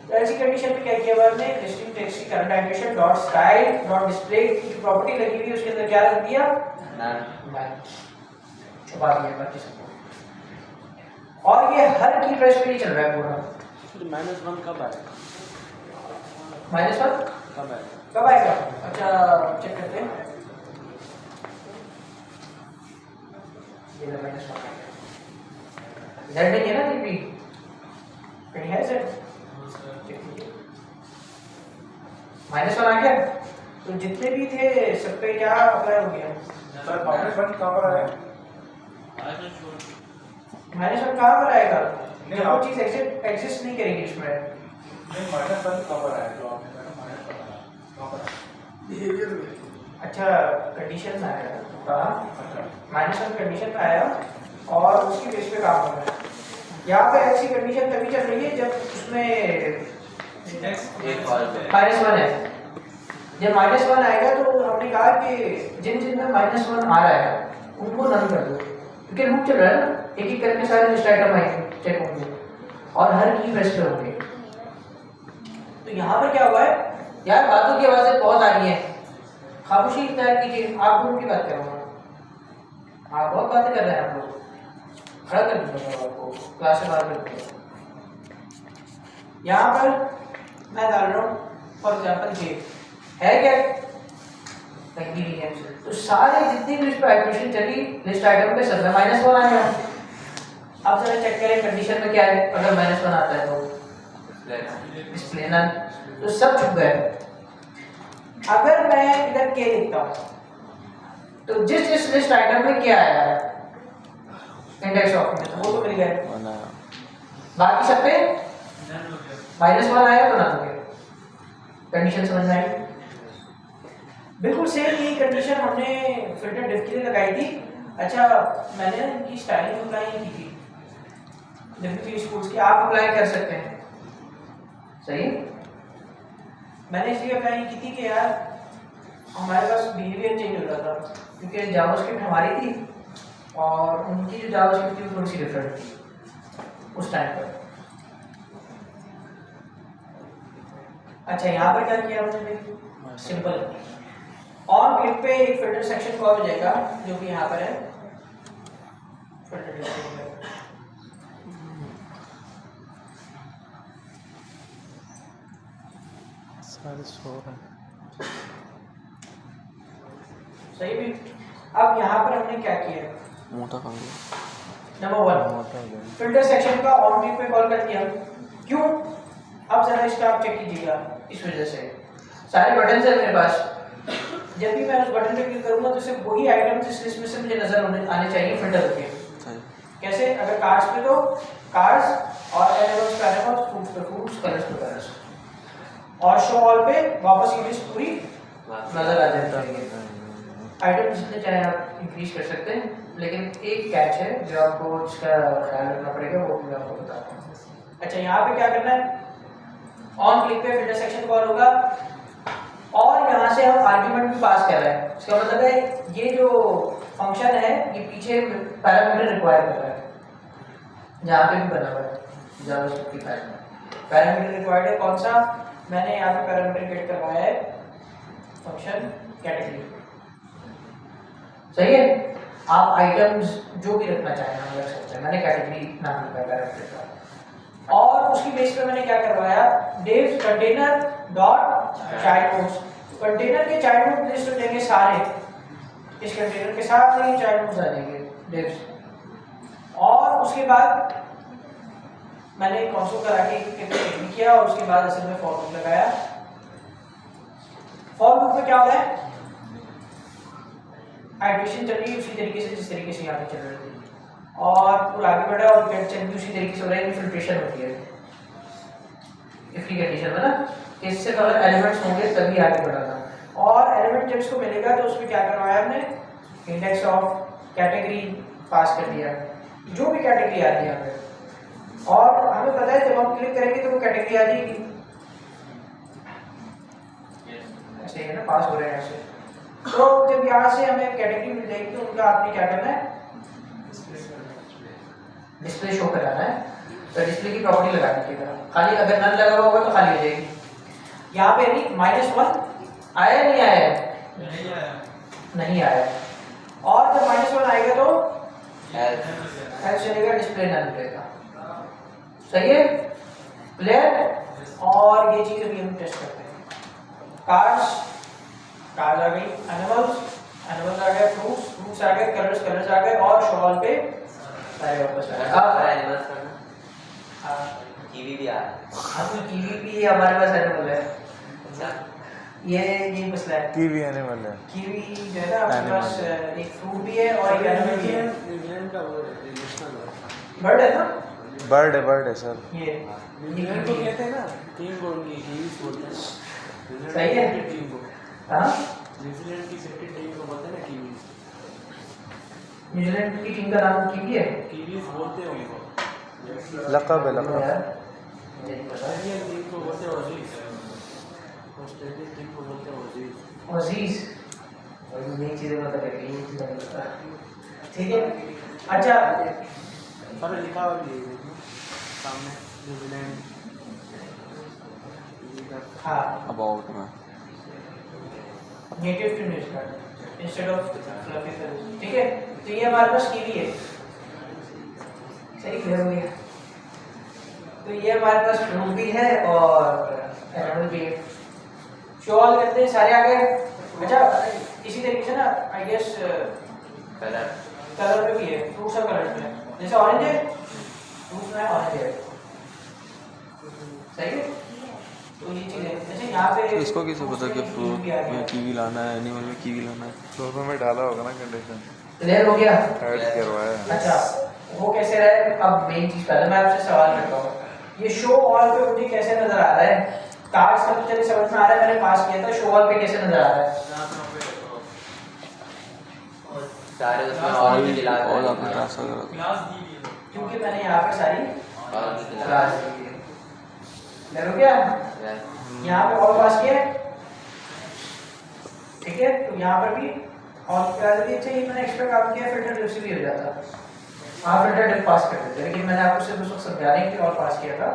तो ऐसी कंडीशन में क्या किया हमने, लिस्टिंग टेक्स्ट की current iteration dot style dot display की प्रॉपर्टी लगी हुई है, उसके अंदर क्या रख दिया छुपा दिया बाकी सब। और ये हर की प्रेस पे ही चल रहा है पूरा। -1 कब आएगा? -1 कब आएगा? कब आएगा? अच्छा चेक करते हैं, ये -1 आएगा, Z नहीं है ना, DP कहीं है Z, -1 आ गया। तो जितने भी थे सब पे क्या अप्लाई हो गया, सर -1 कब आएगा? -1 कहाँ पर आएगा, नहीं, जब आप- वो चीज एग्जिस्ट नहीं करेगी इसमें। नहीं, -1 कब आएगा? जो आपने कहा -1 कब आएगा? बिहेवियर में अच्छा कंडीशन में आया, -1 कंडीशन में आया और उसकी बेस पे काम हो रहा है। यहाँ पे ऐसी कंडीशन तभी चल रही है जब उसमें -1 है। जब -1 आएगा तो हमने कहा कि जिन जिन में -1 आ रहा है उनको नन कर दो, क्योंकि लूप चल रहा है ना, एक एक करके सारे लिस्ट आइटम आएंगे, चेक होंगे और हर की प्रेस पे होंगे। तो यहाँ पर क्या हुआ है यार, बातों की आवाजें बहुत आ रही हैं, खामोशी इख्तियार कीजिए, आप लोगों की बात कर रहा हूँ, आप बहुत बातें कर रहे हैं, आप लोग खड़ा कर दूंगा आपको, क्लास से बाहर कर दूंगा। यहाँ पर मैं डाल रहा हूँ फॉर एग्जाम्पल ये है क्या, कहीं भी नहीं है। तो सारे जितनी भी लिस्ट आइटरेशन चली लिस्ट आइटम पे सब में -1 आएगा। अब जरा चेक करें कंडीशन में क्या है, अगर -1 आता है तो डिस्प्ले नन, तो सब छुप गए। अगर मैं इधर के लिखता हूँ तो जिस जिस लिस्ट आइटम में क्या आया है इंडेक्स ऑफ में, तो वो तो मिल गया, बाकी सब पे -1 आया तो ना हो गया। कंडीशन समझ में आई? बिल्कुल सेम यही कंडीशन हमने फिल्टर डिफ के लिए लगाई थी। अच्छा, मैंने इनकी स्टाइलिंग अप्लाई नहीं की थी डिफरेंट स्कूल्स की, आप अप्लाई कर सकते हैं, सही। मैंने इसलिए अप्लाई नहीं की थी कि यार हमारे पास बिहेवियर चेंज हो रहा था, क्योंकि जावास्क्रिप्ट हमारी थी और उनकी जो जावास्क्रिप्ट थी वो थोड़ी सी डिफरेंट थी उस टाइम पर। अच्छा, यहाँ पर क्या किया हमने, सिंपल ऑन क्लिक पे एक फिल्टर सेक्शन कॉल हो जाएगा जो कि यहाँ पर है फिल्टर सारे सो रहे हैं। सही भी। अब यहाँ पर हमने क्या किया, मोटा कर दो। नंबर 1 फिल्टर सेक्शन का ऑन क्लिक पे कॉल कर दिया, क्यों? अब जरा इसका आप चेक कीजिएगा, इस वजह से सारे बटन है मेरे पास, जब भी मैं उस बटन पे क्लिक करूंगा तो सिर्फ वही आइटम जिस लिस्ट में से मुझे नजर आने चाहिए फिल्टर होके। कैसे? अगर कार्ड्स पे तो कार्ड्स और एनिमल्स पे एनिमल्स, फ्रूट्स पे फ्रूट्स, कलर्स पे कलर्स, और शो ऑल पे वापस ये लिस्ट पूरी नजर आ जाती है। आइटम जितने चाहे आप इंक्रीज कर सकते हैं, लेकिन एक कैच है जो आपको इसका ख्याल रखना पड़ेगा, वो मैं आपको बताता हूँ। अच्छा, यहाँ पे क्या करना है? ऑन क्लिक पे फिल्टर सेक्शन कॉल होगा और यहाँ से हम आर्ग्यूमेंट भी पास कर रहे हैं। इसका मतलब है ये जो फंक्शन है ये पीछे पैरामीटर रिक्वायर कर रहा है, जहाँ पे भी बना हुआ है जावास्क्रिप्ट की फाइल में पैरामीटर रिक्वायर्ड है। कौन सा? मैंने यहाँ पे पैरामीटर गेट करवाया है फंक्शन कैटेगरी। सही है? आप आइटम्स जो भी रखना चाहें हम रख सकते हैं, मैंने कैटेगरी नाम रखा है पैरामीटर का। और उसकी बेस पे मैंने क्या करवाया, div container dot child nodes. Container के चाइल्ड नोड लिस्ट हो जाएंगे सारे, इस कंटेनर के साथ ही चाइल्ड नोड्स आ जाएंगे डेव्स। और उसके बाद मैंने कंसोल करा के किया और उसके बाद असल में फॉर लूप लगाया। फॉर लूप में क्या होता है? आइटरेशन चल रही है उसी तरीके से जिस तरीके से यहाँ पे चल रही थी, और पूरा आगे बढ़ा और गेट चल भी उसी तरीके से हो रहा है। फिल्ट्रेशन होती है इफ की कंडीशन में ना, इससे पहले एलिमेंट्स होंगे तभी आगे बढ़ाना। और एलिमेंट जब इसको मिलेगा तो उसमें क्या करवाया हमने, इंडेक्स ऑफ कैटेगरी पास कर दिया, जो भी कैटेगरी आ रही है यहाँ पे। और हमें पता है जब हम क्लिक करेंगे तो वो कैटेगरी आ जाएगी, ऐसे है ना, पास हो रहे हैं ऐसे। तो जब यहाँ से हमें कैटेगरी मिल जाएगी तो उनका आपने क्या करना है, डिस्प्ले शो कराना है। तो डिस्प्ले की प्रॉपर्टी लगा दीजिएगा, खाली अगर नन लगा हुआ होगा तो खाली हो जाएगी। यहाँ पे नहीं -1 आया, नहीं आया, नहीं आया। और जब -1 आएगा तो एल्स चलेगा, डिस्प्ले नन मिलेगा। सही है? क्लियर? और ये चीज अभी हम टेस्ट करते हैं। कार्ड्स आ गई, एनिमल्स आ गए, फ्रूट्स आ गए, कलर्स आ गए, और शॉल पे सारे वापस आ गए। कीवी भी आ रहा है। हाँ, तो कीवी भी हमारे पास एनिमल है। अच्छा, ये मसला है, कीवी एनिमल है। कीवी जो है ना आपके पास एक फ्रूट भी है और एक एनिमल भी है। बर्ड है ना? बर्ड है सर। ये न्यूजीलैंड को कहते हैं ना, किंग बोलते हैं, कीवीज बोलते हैं। सही है? टीम को, हाँ, न्यूजीलैंड की क्रिकेट टीम को बोलते हैं ना कीवीज। न्यूजीलैंड की टीम का नाम कीवी है। कीवीज बोलते हैं उनको। लकब है, लकब। ऑस्ट्रेलियन टीम को बोलते हैं ऑजीज, ऑस्ट्रेलियन टीम को बोलते हैं ऑजीज। अजीज, और नई चीजें पता लगी, ये चीजें नहीं पता। ठीक है? अच्छा, पर लिखा हुआ भी है सामने, न्यूजीलैंड। हाँ, अबाउट में native to New Zealand instead of fluffy fellows. ठीक है? तो ये हमारे पास कीवी है। सही क्लियर हो गया? तो ये हमारे पास फ्रूट भी है और एनिमल भी है। शो ऑल करते हैं, सारे आ गए। अच्छा, इसी तरीके से ना आई गेस कलर पे भी है, फ्रूट्स और कलर्स में। जैसे ऑरेंज है, फ्रूट्स में ऑरेंज है। सही है? तो ये चीज़ है। जैसे यहाँ पे तो इसको कैसे पता कि फ्रूट भी आ गया। में कीवी लाना है, एनिमल में कीवी लाना है? दोनों में डाला होगा ना कंडीशन, क्लियर हो गया? ऐड करवाया है। अच्छा, वो कैसे रहे? अब मेन चीज पहले मैं आपसे सवाल करता हूँ, ये शो ऑल पे मुझे कैसे नजर आ रहा है? कार्ड्स का तो चलिए समझ में आ रहा है, मैंने पास किया था। शो ऑल पे कैसे नजर आ रहा है? सारे उसमें और भी दिला और आपने ट्रांसफर करा क्योंकि मैंने यहाँ पे सारी और भी दिला क्लास दी है। क्लियर हो गया? यहाँ पे और पास किया, ठीक है? तो यहाँ पर भी और क्लास दी। अच्छा, ये मैंने एक्स्ट्रा काम किया, फिल्टर डिफ से भी हो जाता। आप फिल्टर डिफ पास कर देते, लेकिन मैंने आपको सिर्फ उस वक्त समझाने के लिए और पास किया था।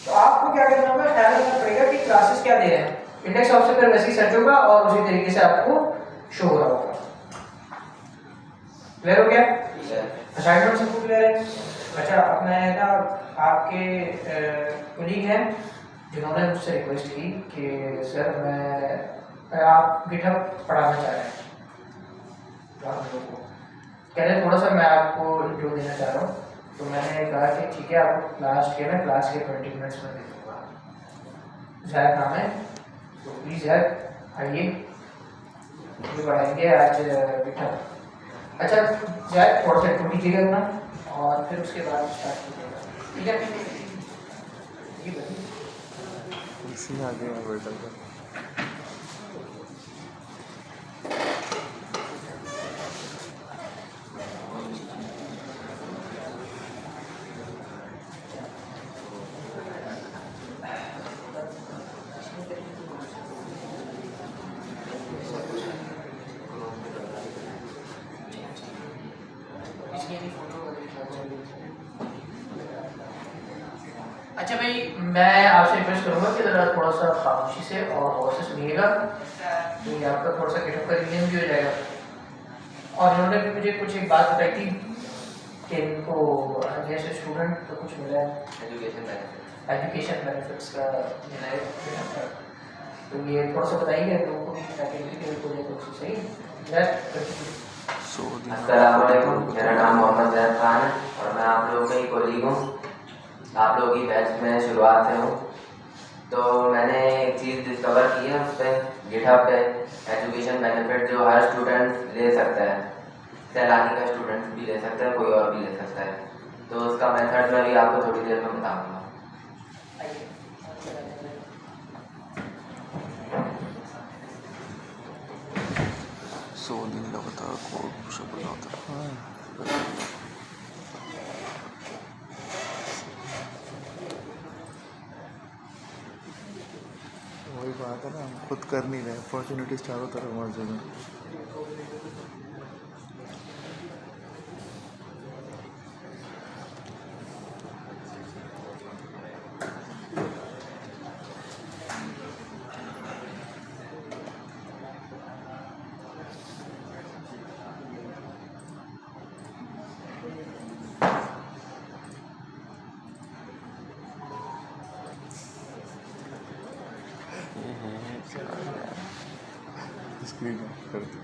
तो आपको क्या करना होगा, ख्याल रखना पड़ेगा कि क्लासेस क्या दे रहे हैं। इंडेक्स ऑफ से फिर वैसे ही सर्च होगा और उसी तरीके से आपको शो हो रहा होगा। क्लियर हो गया? असाइनमेंट सबको क्लियर है? अच्छा, अब मैं ना आपके कोलीग हैं जिन्होंने मुझसे रिक्वेस्ट की कि सर मैं आप गिटहब पढ़ाना चाह रहे हैं हम लोगों को। कह रहे थोड़ा सा मैं आपको इंट्रो देना चाह रहा हूँ। तो मैंने कहा कि ठीक है आपको क्लास के मैं क्लास के 20 मिनट्स में दे दूँगा। जैद नाम है, तो प्लीज़ जैद आइए, ये पढ़ाएंगे आज बेटा। अच्छा जैद थोड़ा सा इंट्रो कीजिएगा अपना और फिर उसके बाद स्टार्ट कीजिएगा, ठीक है? ये बताइए। इसी आगे है बेटा का। अच्छा भाई मैं आपसे रिक्वेस्ट करूंगा कि ज़रा थोड़ा सा खामोशी से और गौर से सुनिएगा, तो ये आपका थोड़ा सा गेटअप का रिवीजन भी हो जाएगा। और इन्होंने भी मुझे कुछ एक बात बताई थी कि इनको जैसे स्टूडेंट तो कुछ मिला है एजुकेशन बेनिफिट्स का मिला है, तो ये थोड़ा सा बताइए लोगों को भी ताकि हो जाए तो सही है। अस्सलाम वालेकुम, मेरा नाम मोहम्मद जैद खान है और मैं आप लोगों का ही कोलीग हूँ। आप लोगों की बैच में शुरुआत से हूँ। तो मैंने एक चीज़ डिस्कवर की है उस पर गिटहब पे एजुकेशन बेनिफिट जो हर स्टूडेंट ले सकता है, सैलानी का स्टूडेंट भी ले सकता है, कोई और भी ले सकता है। तो उसका मेथड मैं भी आपको थोड़ी देर में बताऊँगा। 100 दिन लगातार कोड पुशअप बनाता है। वही बात है ना, हम खुद कर नहीं रहे, अपॉर्चुनिटीज चारों तरफ मौजूद हैं। स्क्रीन ऑफ कर दी।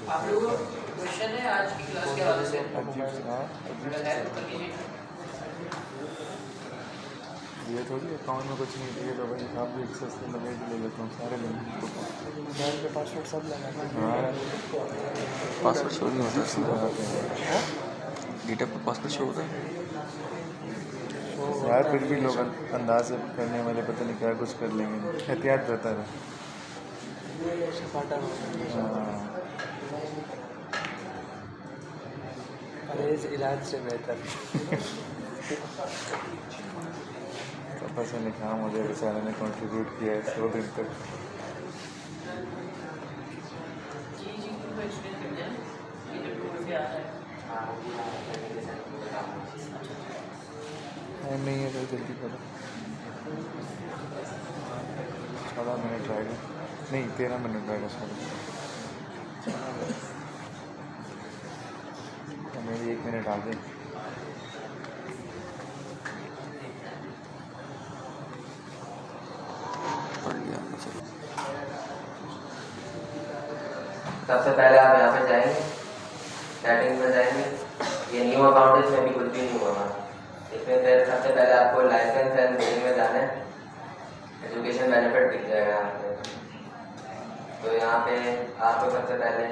आप लोगों को क्वेश्चन है आज की क्लास के हवाले से? ये थोड़ी अकाउंट में कुछ नहीं दिए तो भाई आप भी सस्ते लगे भी ले लेता हूँ, सारे मोबाइल पे पासवर्ड सब लगा हाँ पासवर्ड शो नहीं होता इसमें, गिटहब पे पासवर्ड शो होता है। यार फिर भी लोग अंदाज से करने वाले पता नहीं क्या कुछ कर लेंगे, एहतियात रहता है। सपाटा हाँ, परहेज इलाज से बेहतर। तो पता नहीं कहाँ मुझे बेचारे ने कंट्रीब्यूट किया है 100 दिन तक। नहीं है तो जल्दी करो, 14 मिनट रहेगा, नहीं 13 मिनट रहेगा शायद, मेरी 1 मिनट आगे। सबसे पहले आप यहाँ पे जाएंगे, सेटिंग में जाएंगे। ये न्यू अकाउंट, इसमें भी कुछ भी नहीं होगा। इसमें फिर सबसे पहले आपको लाइसेंस एंड बिलिंग में जाना है, एजुकेशन बेनिफिट दिख जाएगा यहाँ पे। तो यहाँ पे आपको सबसे पहले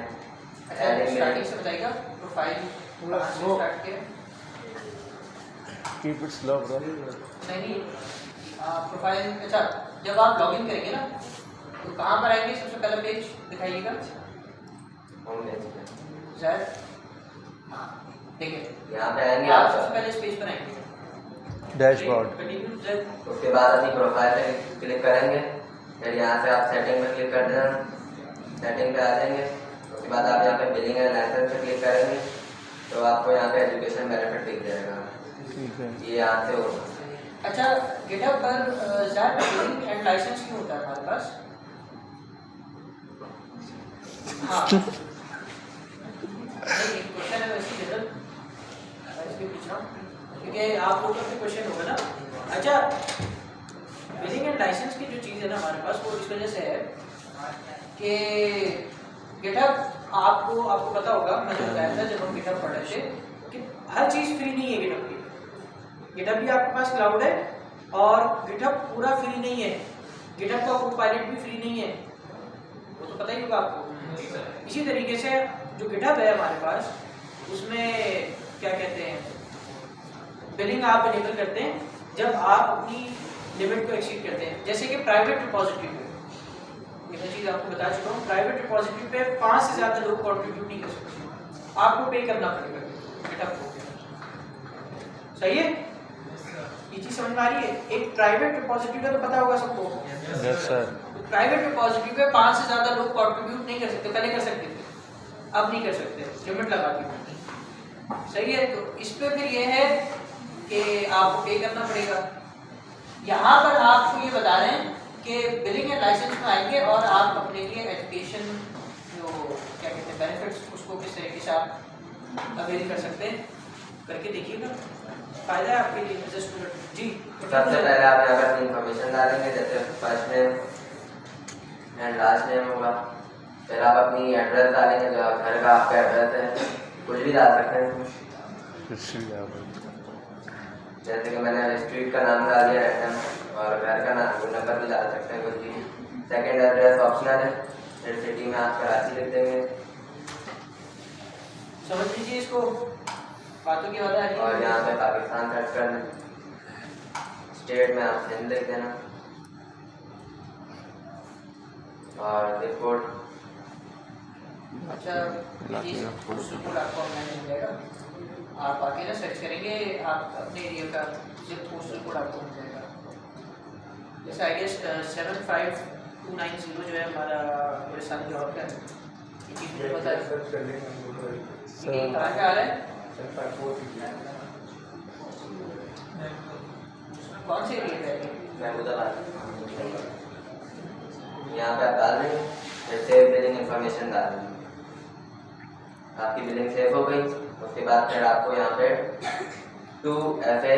स्टार्टिंग से बताइएगा प्रोफाइल स्टार्ट किया। Keep it slow bro. नहीं प्रोफाइल, अच्छा जब आप लॉगिन करेंगे ना तो कहाँ पर आएंगे? सबसे पहला पेज दिखाइएगा, होम पेज पे। जैद हाँ देखिए यहाँ पे आएंगे आप आप, सबसे पहले इस पेज पर आएंगे, डैशबोर्ड। कंटिन्यू जैद। उसके बाद अपनी प्रोफाइल पे क्लिक करेंगे। फिर यहाँ से आप सेटिंग पे क्लिक कर देना, सेटिंग पे आ जाएंगे। उसके बाद आप यहाँ पे बिलिंग एंड लाइसेंस पे क्लिक करेंगे तो आपको यहाँ पे एजुकेशन बेनिफिट दिख जाएगा। ठीक है, ये यहाँ से होगा। अच्छा गिटहब पर ज़्यादा बिलिंग एंड लाइसेंस क्यों होता है हमारे पास? हाँ नहीं एक क्वेश्चन है वैसे जनरल इसलिए पूछ रहा हूँ क्योंकि आप लोगों का क्वेश्चन होगा ना। अच्छा बिलिंग एंड लाइसेंस की जो चीज़ है ना हमारे पास वो इस वजह से है कि गिटहब आपको पता होगा, मैंने बताया था जब हम गिटहब पढ़ रहे थे कि हर चीज़ फ्री नहीं है गिटहब की। गिटहब भी आपके पास क्लाउड है और गिटहब पूरा फ्री नहीं है, गिटहब का कोपायलट भी फ्री नहीं है, वो तो पता ही होगा आपको। इसी तरीके से जो गिटहब है हमारे पास उसमें क्या कहते हैं बिलिंग आप इनेबल करते हैं जब आप अपनी लिमिट को एक्सीड करते हैं। जैसे कि प्राइवेट रिपोजिटरी पे, ये चीज़ आपको बता चुका हूँ, प्राइवेट रिपोजिटरी पे 5 से ज़्यादा लोग कंट्रीब्यूट नहीं कर सकते, आपको पे करना पड़ेगा गिटहब को। सही है, ये चीज़ समझ में आ रही है? एक प्राइवेट रिपोजिटरी का तो पता होगा सबको। Yes sir. प्राइवेट रिपोजिटरी पे 5 से ज़्यादा लोग कंट्रीब्यूट नहीं कर सकते, पहले कर सकते थे, अब नहीं कर सकते, लिमिट लगा दी। सही है, तो इस पे फिर ये है कि आपको पे करना पड़ेगा। यहाँ पर आपको ये बता रहे हैं कि बिलिंग एंड लाइसेंस में आएंगे और आप अपने लिए एजुकेशन जो क्या कहते हैं बेनिफिट्स उसको किस तरीके से आप अवेल कर सकते हैं, करके देखिएगा, फायदा है आपके लिए एज ए स्टूडेंट। जी सबसे पहले आप यहाँ पर अपनी इन्फॉर्मेशन डालेंगे, जैसे first name and last name होगा। फिर आप अपनी एड्रेस डालेंगे, जो घर का आपका एड्रेस है, कुछ भी डाल सकते हैं। जैसे कि मैंने स्ट्रीट का नाम डाल दिया रैंडम, और घर का नाम नंबर भी डाल सकते हैं कुछ भी। सेकेंड एड्रेस ऑप्शनल है, फिर सिटी में आप कराची लिख देंगे, समझ लीजिए इसको, बातों की बात आ रही है। और यहाँ पे पाकिस्तान सर्च कर दें, स्टेट में आप सिंध लिख देना, और जिप कोड। अच्छा ये पोस्टल कोड आपको ऑनलाइन मिल जाएगा, आप आके ना सर्च करेंगे, आप अपने एरिया का जिप पोस्टल कोड आपको मिल जाएगा। जैसे आई गेस 75290 जो है हमारा पूरे साल जॉब का, ये चीज़ मुझे पता है। ये कहाँ का आ रहा है, कौन से एरिया का है? महमूदाबाद। यहाँ पे आप डाल देंगे, फिर सेव बिलिंग इन्फॉर्मेशन डाल देंगे, आपकी बिलिंग सेव हो गई। उसके बाद फिर आपको यहाँ पे 2FA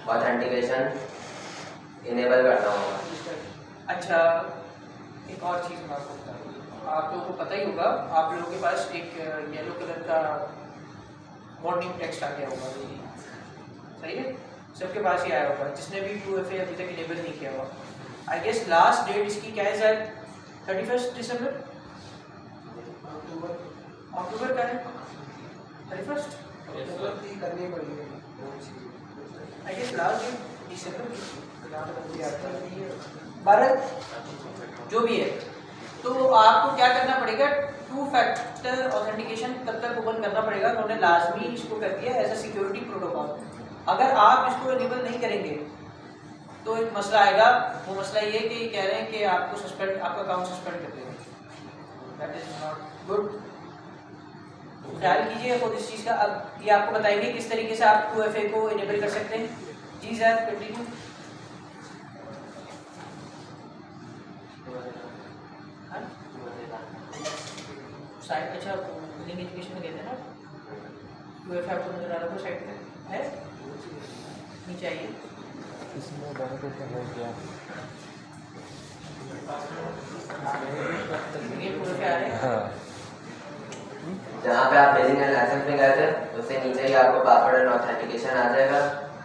ऑथेंटिकेशन इनेबल करना होगा। अच्छा एक और चीज़ मैं आपको बता दूँ, आप लोगों को पता ही होगा, आप लोगों के पास एक येलो कलर का वार्निंग टेक्स्ट आ गया होगा, सही है, सबके पास ही आया होगा जिसने भी 2FA अभी तक इनेबल नहीं किया हुआ। आई गेस लास्ट डेट इसकी क्या है सर, 31 दिसंबर, अक्टूबर का है 31 करनी पड़ेगी। आई गेस लास्ट डेट दिसंबर की 12 जो भी है। तो आपको क्या करना पड़ेगा, 2 फैक्टर ऑथेंटिकेशन तब तक ओपन करना पड़ेगा, उन्होंने लाजमी इसको कर दिया एज ए सिक्योरिटी प्रोटोकॉल। अगर आप इसको इनेबल नहीं करेंगे तो एक मसला आएगा, वो मसला ये है कि कह रहे हैं कि आपको सस्पेंड, आपका अकाउंट सस्पेंड कर देगा, दैट इज नॉट गुड। ख्याल कीजिए खुद इस चीज़ का। अब ये आपको बताएंगे किस तरीके से आप 2FA को इनेबल कर सकते हैं। जी सर कंटिन्यू। साइड अच्छा बिलिंग एजुकेशन में कहते हैं ना, 2FA आपको नजर आ रहा है साइड पे है, नीचे आइए। इसमें बेनिफिट है क्या? ये 2FA आ रहे हैं। हाँ, जहाँ पे आप बिलिंग एंड लाइसेंस में गए थे उससे नीचे ही आपको पासवर्ड एंड ऑथेंटिकेशन आ जाएगा,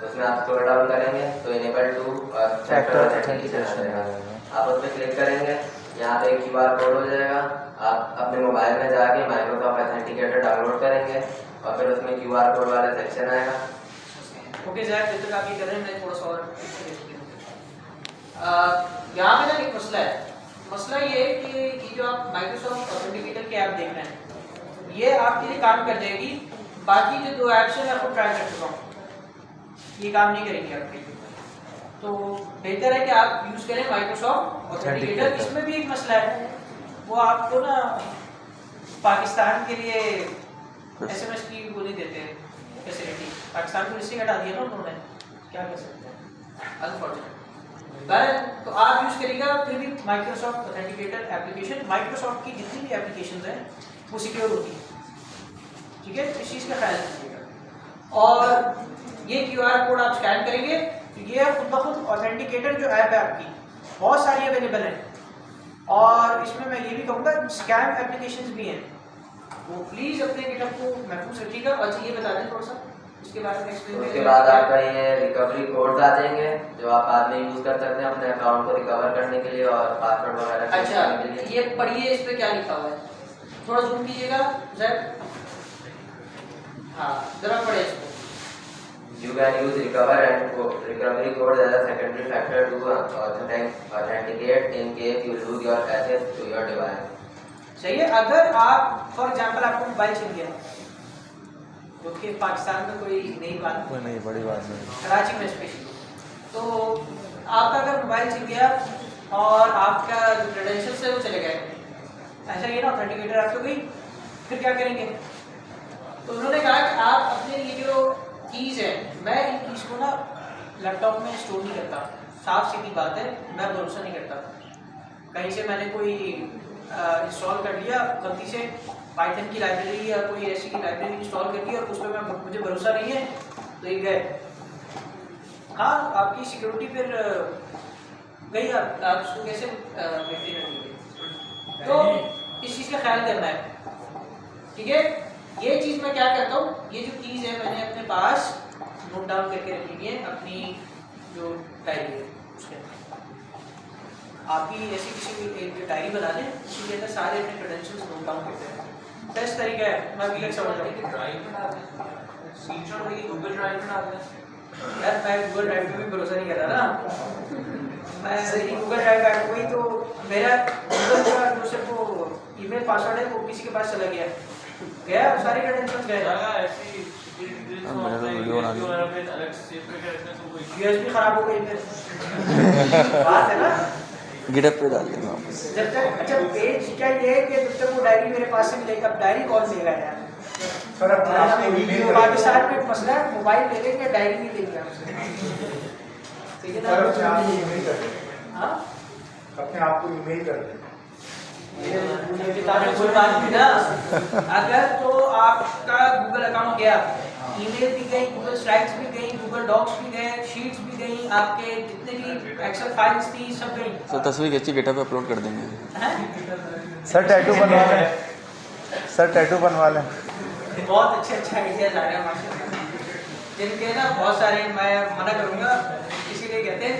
उसमें आप स्क्रॉल डाउन करेंगे तो इनेबल टू फैक्टर ऑथेंटिकेशन आ जाएगा। आप उस पर क्लिक करेंगे, यहाँ पे QR कोड हो जाएगा, आप अपने मोबाइल में जाके माइक्रोसॉफ्ट ऑथेंटिकेटर डाउनलोड करेंगे और फिर उसमें QR कोड वाला सेक्शन आएगा। ओके सर, जब तक आप ये कर रहे हैं मैं थोड़ा सा और यहाँ पे ना एक मसला है। मसला ये है कि ये जो आप माइक्रोसॉफ्ट ऑथेंटिकेटर की ऐप देख रहे हैं ये आपके लिए काम कर जाएगी, बाकी जो 2 ऐप्स हैं मैं आपको ट्राई कर चुका हूँ, ये काम नहीं करेंगे आपके लिए। तो बेहतर है कि आप यूज़ करें माइक्रोसॉफ्ट ऑथेंटिकेटर। इसमें भी एक मसला है, वो आपको ना पाकिस्तान के लिए SMS की वो नहीं देते फैसिलिटी, पाकिस्तान को इससे हटा दिया ना उन्होंने, क्या कर सकते हैं। अनफॉर्चुनेट। तो आप यूज करिएगा फिर भी माइक्रोसॉफ्ट ऑथेंटिकेटर एप्लीकेशन। माइक्रोसॉफ्ट की जितनी भी एप्लीकेशंस हैं वो सिक्योर होती है, ठीक है, इस चीज़ का ख्याल रखिएगा। और ये QR कोड आप स्कैन करेंगे तो ये खुद ब खुद ऑथेंटिकेटर जो ऐप है आपकी बहुत सारी अवेलेबल है, और इसमें मैं ये भी कहूँगा स्कैम एप्लीकेशंस भी हैं, वो प्लीज़ अपने गिटहब को महफूज रखिएगा। अच्छा ये बता दें थोड़ा सा इसके बारे में एक्सप्लेन उसके बाद आपका ये रिकवरी कोड्स आ जाएंगे जो आप बाद में यूज कर सकते हैं अपने अकाउंट को रिकवर करने के लिए और पासवर्ड वगैरह चेंज अच्छा करने के लिए। ये पढ़िए, इस पे क्या लिखा हुआ है, थोड़ा जूम कीजिएगा जरा। हाँ जरा पढ़े इसको। You can use recovery code as a secondary factor to authenticate in case you lose your access to your device. सही है। अगर आप फॉर एग्जांपल आपको मोबाइल छिन गया, जो कि पाकिस्तान में कोई नई बात कोई नहीं, बड़ी बात नहीं। कराची में स्पेशली, तो आपका अगर मोबाइल छिन गया और आपका जो क्रेडेंशियल्स है वो चले गए, ऐसा ये ना ऑथेंटिकेटर आपको गई, फिर क्या करेंगे? तो उन्होंने कहा कि आप अपने ये जो कीज़ है, मैं इन कीज़ को ना लैपटॉप में स्टोर नहीं करता, साफ सीधी बात है, मैं भरोसा नहीं करता। कहीं से मैंने कोई इंस्टॉल कर लिया गलती से, पाइथन की लाइब्रेरी या कोई ऐसी की लाइब्रेरी इंस्टॉल कर दी और उस पर मुझे भरोसा नहीं है तो ये गए। हाँ आपकी सिक्योरिटी फिर गई, आप उसको कैसे मेंटेन रखेंगे? तो इस चीज़ का ख्याल करना है, ठीक है। ये चीज़ मैं क्या करता हूँ, ये जो कीज़ है मैंने अपने पास नोट डाउन करके रखी हुई है अपनी जो डायरी है उसके अंदर। आप भी ऐसी किसी भी एक डायरी बना लें, उसके अंदर सारे अपने क्रेडेंशियल्स नोट डाउन करते हैं। बेस्ट तरीका है, मैं भी समझ रहा हूँ। गूगल ड्राइव में डाल दें। यार मैं गूगल ड्राइव पे भी भरोसा नहीं कर रहा ना, मैं गूगल ड्राइव ऐप वही तो मेरा गूगल का जो सिर्फ वो ईमेल पासवर्ड है वो किसी के पास चला गया सारे क्रेडेंशियल्स गए। मैंने तो वीडियो बना ली। यूएसबी खराब हो गई फिर बात है ना। गिटअप पे डाल देंगे वापस। जब तक अच्छा पेज क्या ये है कि जब तक वो डायरी मेरे पास से मिलेगी, अब डायरी कौन देगा यार? पाकिस्तान में एक मसला है, मोबाइल ले लेंगे डायरी नहीं लेंगे हमसे, ठीक है ना? हाँ अपने आप को ईमेल कर दें। कोई बात नहीं ना। अगर तो आपका गूगल अकाउंट गया, ईमेल भी गई, गूगल स्लाइड्स भी गई, गूगल डॉक्स भी गए, शीट्स भी गई, आपके जितने भी एक्सेल फाइल्स थी सब गई। सर तस्वीर खींची गिटअप पे अपलोड कर देंगे। सर टैटू बनवा लें, सर टैटू बनवा लें। बहुत अच्छे आइडियाज आ रहे हैं माशाल्लाह, जिनके ना बहुत सारे मैं मना करूँगा, इसीलिए कहते हैं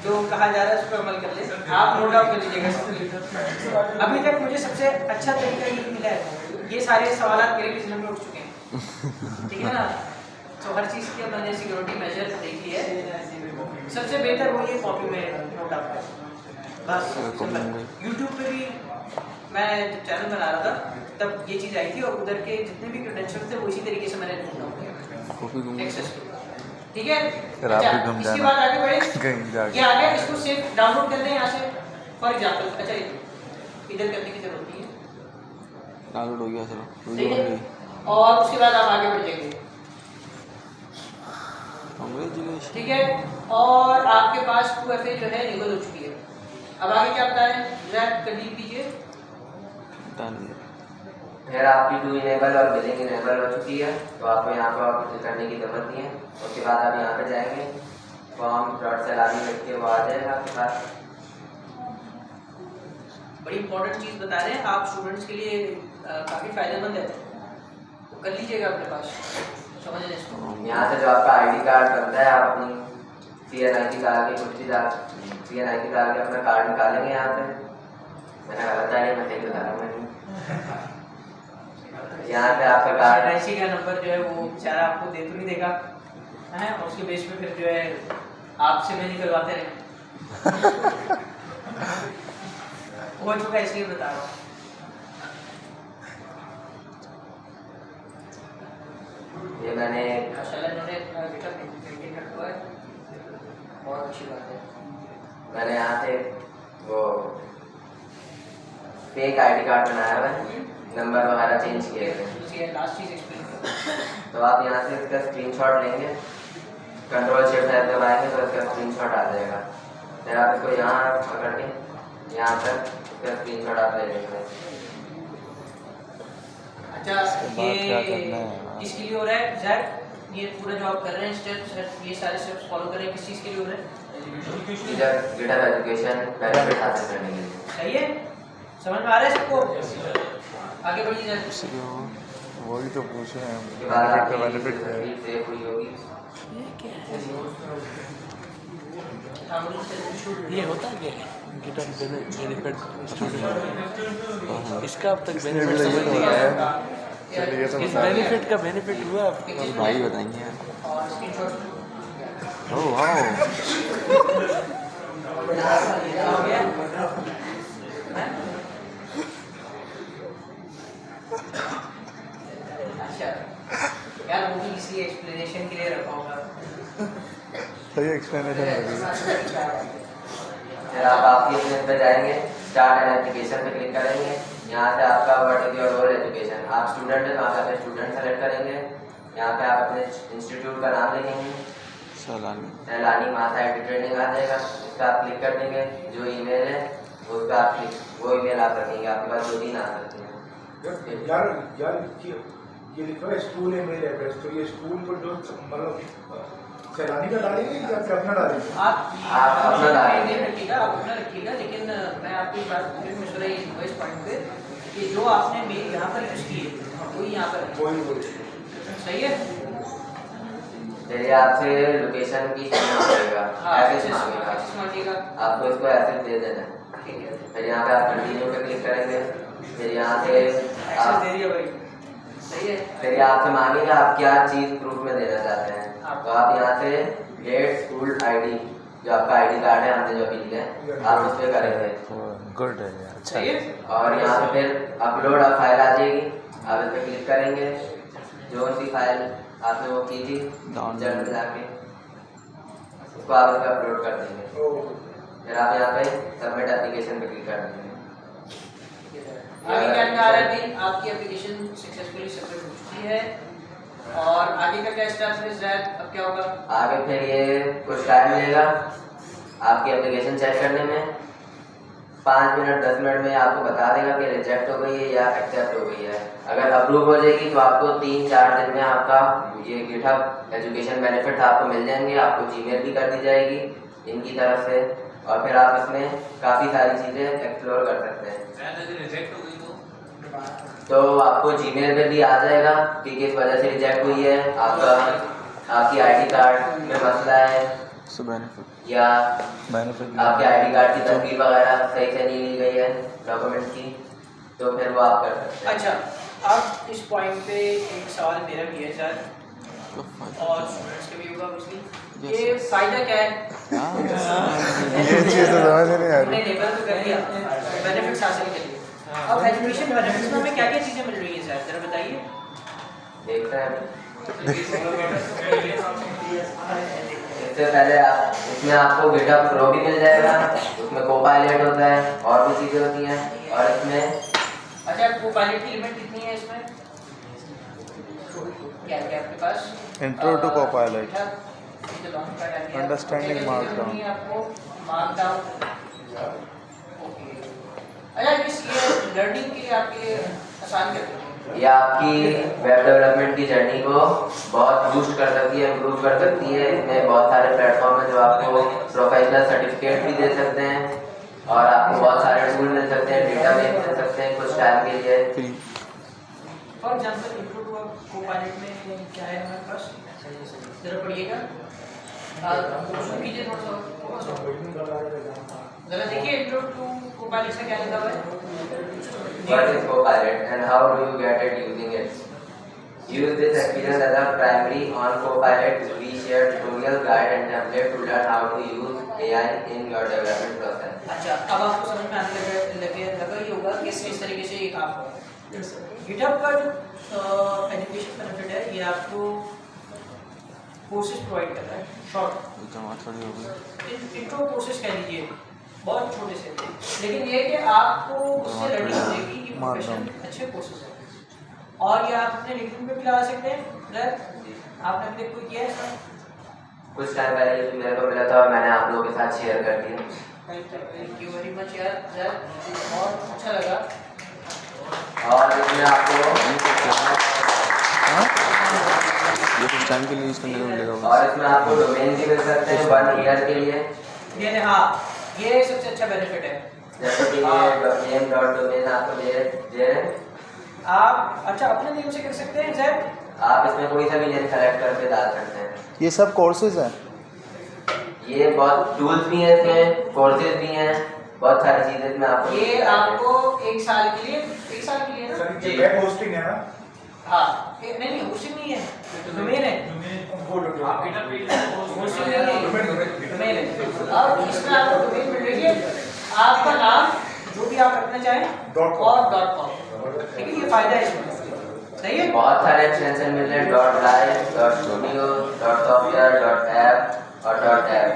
जो कहा जा रहा है उस पर अमल कर ले। आप नोट डाउन कर लीजिएगा। अभी तक मुझे सबसे अच्छा तरीका ये मिला है, ये सारे सवाल मेरे भी जिले में उठ चुके हैं, ठीक है ना। तो हर चीज़ की मैंने सिक्योरिटी मेजर देखी है, सबसे बेहतर वो ये कॉपी में नोट डाउन कर बस। यूट्यूब पे भी मैं जब चैनल बना रहा था तब ये चीज़ आई थी, और उधर के जितने भी क्रेडेंशियल्स थे वो इसी तरीके से मैंने नोट डाउन किया, एक्सेस किया, ठीक है। अच्छा इसके बाद आगे बढ़े, ये आ गया, इसको सेव डाउनलोड कर लें यहाँ से फॉर एग्जाम्पल। अच्छा इधर करने की जरूरत नहीं है, डाउनलोड हो गया सर, ठीक वीडियो है। बन गई। और उसके बाद आप आगे बढ़ जाएंगे, ठीक है। और आपके पास 2FA जो है इनेबल हो चुकी है। अब आगे क्या बता रहे हैं, जरा कंटिन्यू कीजिए। फिर आपकी टू इनेबल और बिलिंग इनेबल हो चुकी है, तो आपको यहाँ पर कुछ करने की जरूरत नहीं है। उसके बाद आप यहाँ पे जाएंगे, form.salary लिख के वो आ जाएगा आपके पास। बड़ी इंपॉर्टेंट चीज़ बता रहे हैं आप, स्टूडेंट्स के लिए काफ़ी फायदेमंद है, तो कर लीजिएगा अपने पास, समझ लें इसको। यहाँ से जो आपका ID कार्ड बनता है, आप अपनी CNIC डाल के कुछ भी डाल CNIC डाल के अपना कार्ड निकालेंगे। यहाँ पे मैंने गलत है, मैं सही बता रहा हूँ। यहाँ पे आपका कार्ड NIC का नंबर जो है वो बेचारा आपको दे तो नहीं देगा है, और उसके बेस पे फिर जो है आपसे में निकलवाते रहे हो चुका है, इसलिए बता रहा हूँ। ये मैंने माशाल्लाह इन्होंने अपना बेटा मेंटेन रखा हुआ है, बहुत अच्छी बात है। मैंने यहाँ से वो फेक ID कार्ड बनाया हुआ है, नंबर वगैरह चेंज किए हुए हैं। लास्ट चीज़ एक्सप्लेन करो। तो आप यहाँ से इसका स्क्रीनशॉट लेंगे, कंट्रोल शिफ्ट ऐप दबाएंगे तो इसका स्क्रीनशॉट आ जाएगा। फिर आप इसको यहाँ पकड़ के यहाँ तक इसका स्क्रीनशॉट आप ले लेंगे। अच्छा बाद क्या ये करना है? किसके लिए हो रहा है जैक? ये पूरा जो आप कर रहे हैं स्टेप्स, ये सारे स्टेप्स फॉलो कर रहे हैं, किस चीज़ के लिए हो रहा है? गिटहब एजुकेशन बेनिफिट हासिल करने के लिए। सही है, समझ में आ रहा है सबको? आगे बढ़िए जैक। इसलिए वो वही तो पूछ रहे हैं, उसके बाद बेनिफिट आपकी का बेनिफिट है। तस्वीर सेव हुई होगी। ये होता है क्या गिटहब बेनिफिट स्टूडेंट? इसका अब तक इसने भी बेनिफिट तो समझ ये नहीं बताया आया। है। चलिए तो इस बता दें। बेनिफिट का बेनिफिट हुआ आपको? तो भाई बताएंगे यार। और स्क्रीनशॉट ओह वाओ, हो गया? हैं? अच्छा यार, वो भी इसलिए एक्सप्लेनेशन के लिए रखा होगा। सही एक्सप्लेनेशन लगी। फिर आप आपकी इसमें पे जाएंगे, स्टार्ट एन एप्लीकेशन पे क्लिक करेंगे। यहाँ से आपका what is your role education, आप स्टूडेंट है तो आप अपने स्टूडेंट सेलेक्ट करेंगे। यहाँ पे आप अपने इंस्टीट्यूट का नाम लिखेंगे, सलामी। सैलानी मासा ट्रेनिंग आ जाएगा, इसका आप क्लिक कर देंगे। जो ईमेल है उसका आप वो ईमेल आप रखेंगे, आपके पास 2-3 आ सकते हैं। यार ये लिखा है स्कूल ईमेल एड्रेस, तो ये स्कूल को जो मतलब सैलानी का डालेंगे या फिर अपना डालेंगे? आप अपना डालेंगे। नहीं रखिएगा, आप अपना रखिएगा, लेकिन मैं आपकी बात फिर मशवरा ये दूंगा इस पॉइंट पे कि जो आपने मेल यहाँ पर यूज़ की है वही यहाँ पर रखिए। वही सही है? चलिए आपसे लोकेशन की मांगेगा, हाँ, एड्रेस access मांगेगा, मांगेगा। आपको इसको एड्रेस दे देना है। ठीक है, फिर यहाँ पे आप कंटिन्यू पे क्लिक करेंगे। फिर यहाँ से एक्सेस आप दे दिया भाई। सही है? फिर ये आपसे मांगेगा आप क्या चीज़ प्रूफ में देना चाहते हैं। तो आप यहाँ से डेट, स्कूल आईडी, जो आपका आईडी कार्ड है हमने जो अभी लिया है, आप उस पर करेंगे। गुड है यार, अच्छा सही है। है? और यहाँ पे फिर अपलोड आप फाइल आ जाएगी, आप इस पर क्लिक करेंगे। जो सी फाइल आपने वो की थी जल्द में जाके उसको आप इस पर अपलोड कर देंगे। फिर आप यहाँ पे सबमिट एप्लीकेशन पे क्लिक कर देंगे। आगे क्या आ रहा है भाई? आपकी एप्लीकेशन सक्सेसफुली सबमिट हो चुकी है और आगे का क्या स्टेप है जैक? अब क्या होगा? आगे फिर ये कुछ टाइम लेगा आपकी एप्लीकेशन चेक करने में। 5 मिनट 10 मिनट में आपको बता देगा कि रिजेक्ट हो गई है या एक्सेप्ट हो गई है। अगर अप्रूव हो जाएगी तो आपको 3-4 दिन में आपका ये गिटहब एजुकेशन बेनिफिट आपको मिल जाएंगे। आपको जीमेल भी कर दी जाएगी इनकी तरफ से, और फिर आप इसमें काफ़ी सारी चीज़ें एक्सप्लोर कर सकते हैं। तो आपको जीमेल में भी आ जाएगा कि किस वजह से रिजेक्ट हुई है, आपकी आईडी कार्ड में मसला है सो बेनिफिट या बेनिफिट आपके आईडी कार्ड की तस्वीर वगैरह सही से नहीं ली गई है डॉक्यूमेंट की, तो फिर वो आप कर सकते हैं। अच्छा, अब इस पॉइंट पे एक सवाल मेरा भी है सर और स्टूडेंट्स के भी होगा obviously। ये फायदा क्या है? ये चीज़ तो समझ नहीं आ हमने रही। लेवल तो कर लिया, बेनिफिट्स हासिल कर लिए। अब एजुकेशन बेनिफिट्स में हमें क्या क्या चीज़ें मिल रही हैं सर, जरा बताइए। देखते हैं इससे पहले आप इसमें आपको गिटहब प्रो भी मिल जाएगा, उसमें कोपायलट होता है और भी चीज़ें होती हैं। और इसमें अच्छा, कोपायलट की लिमिट कितनी है इसमें? क्या क्या आपके पास? Intro to Copilot. Understanding Understanding Markdown. आपको मार्कडाउन। ओके, अच्छा ये लर्निंग के लिए आपके आसान करते हैं। ये आपकी वेब डेवलपमेंट की जर्नी को बहुत बूस्ट कर सकती है, इम्प्रूव कर सकती है। इसमें बहुत सारे प्लेटफॉर्म हैं जो आपको प्रोफेशनल सर्टिफिकेट भी दे सकते हैं और आपको बहुत सारे टूल मिल सकते हैं, डेटाबेस मिल सकते हैं कुछ टाइम के लिए। For example intro to Copilot में क्या है हमारे पास, जरा पढ़िएगा, शुरू कीजिए थोड़ा सा। जरा देखिए इंट्रो टू कोपायलट से क्या लिखा हुआ है। What is Copilot and how do you get it using it? Use this experience as a primary on Copilot. We share tutorial, guide and template to learn how to use AI in your development process. अच्छा, अब आपको समझ में आने लगा ये होगा कि किस तरीके से ये काम होगा। गिटहब का जो एजुकेशन बेनिफिट है ये आपको कोर्सेज प्रोवाइड कर रहा है, शॉर्ट थोड़ी हो गई। इंट्रो कोर्सेज कह लीजिए, बहुत छोटे से, लेकिन ये है कि आपको उससे लर्निंग मिलेगी कि प्रोफेशनल अच्छे कोर्सेज हैं और ये आप अपने लिंक्डइन पे भी लगा सकते हैं। आपने अभी तक कोई किया है इसका? कुछ टाइम पहले ये मेरे को मिला था और मैंने आप लोगों के साथ शेयर कर दिया। थैंक यू वेरी मच यार जैद, बहुत अच्छा लगा। और इसमें आपको ये कुछ टाइम के लिए यूज़ करने को मिलेगा। और इसमें आपको डोमेन भी मिल सकते हैं 1 ईयर के लिए, ये हाँ ये सबसे अच्छा बेनिफिट है। जैसे कि ये name.domain आपको दे रहे हैं। आप अच्छा अपने नेम से कर सकते हैं जैद, आप इसमें कोई सा भी नेम सेलेक्ट करके डाल सकते हैं। ये सब कोर्सेज हैं। ये बहुत टूल्स भी हैं, इसमें कोर्सेज भी हैं, बहुत सारी चीजें इसमें आपको ये आपको 1 साल के लिए ना? सर ये वेब होस्टिंग है ना? हाँ नहीं होस्टिंग नहीं है, डोमेन है। वो होस्टिंग नहीं है, डोमेन है। अब इसमें आपको डोमेन मिल रही है, आपका नाम जो भी आप रखना चाहें .com और .com, ठीक है, ये फायदा है इसमें, सही है। बहुत सारे एक्सटेंशन मिल रहे हैं .live, .studio, .software, .app और .app।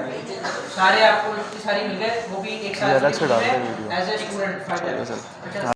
सारे आपको इतनी सारी मिल गए, वो भी 1 साल ये अलग से डाल के दे लिए वीडियो। एज ए स्टूडेंट चलो फायदा। सर। अच्छा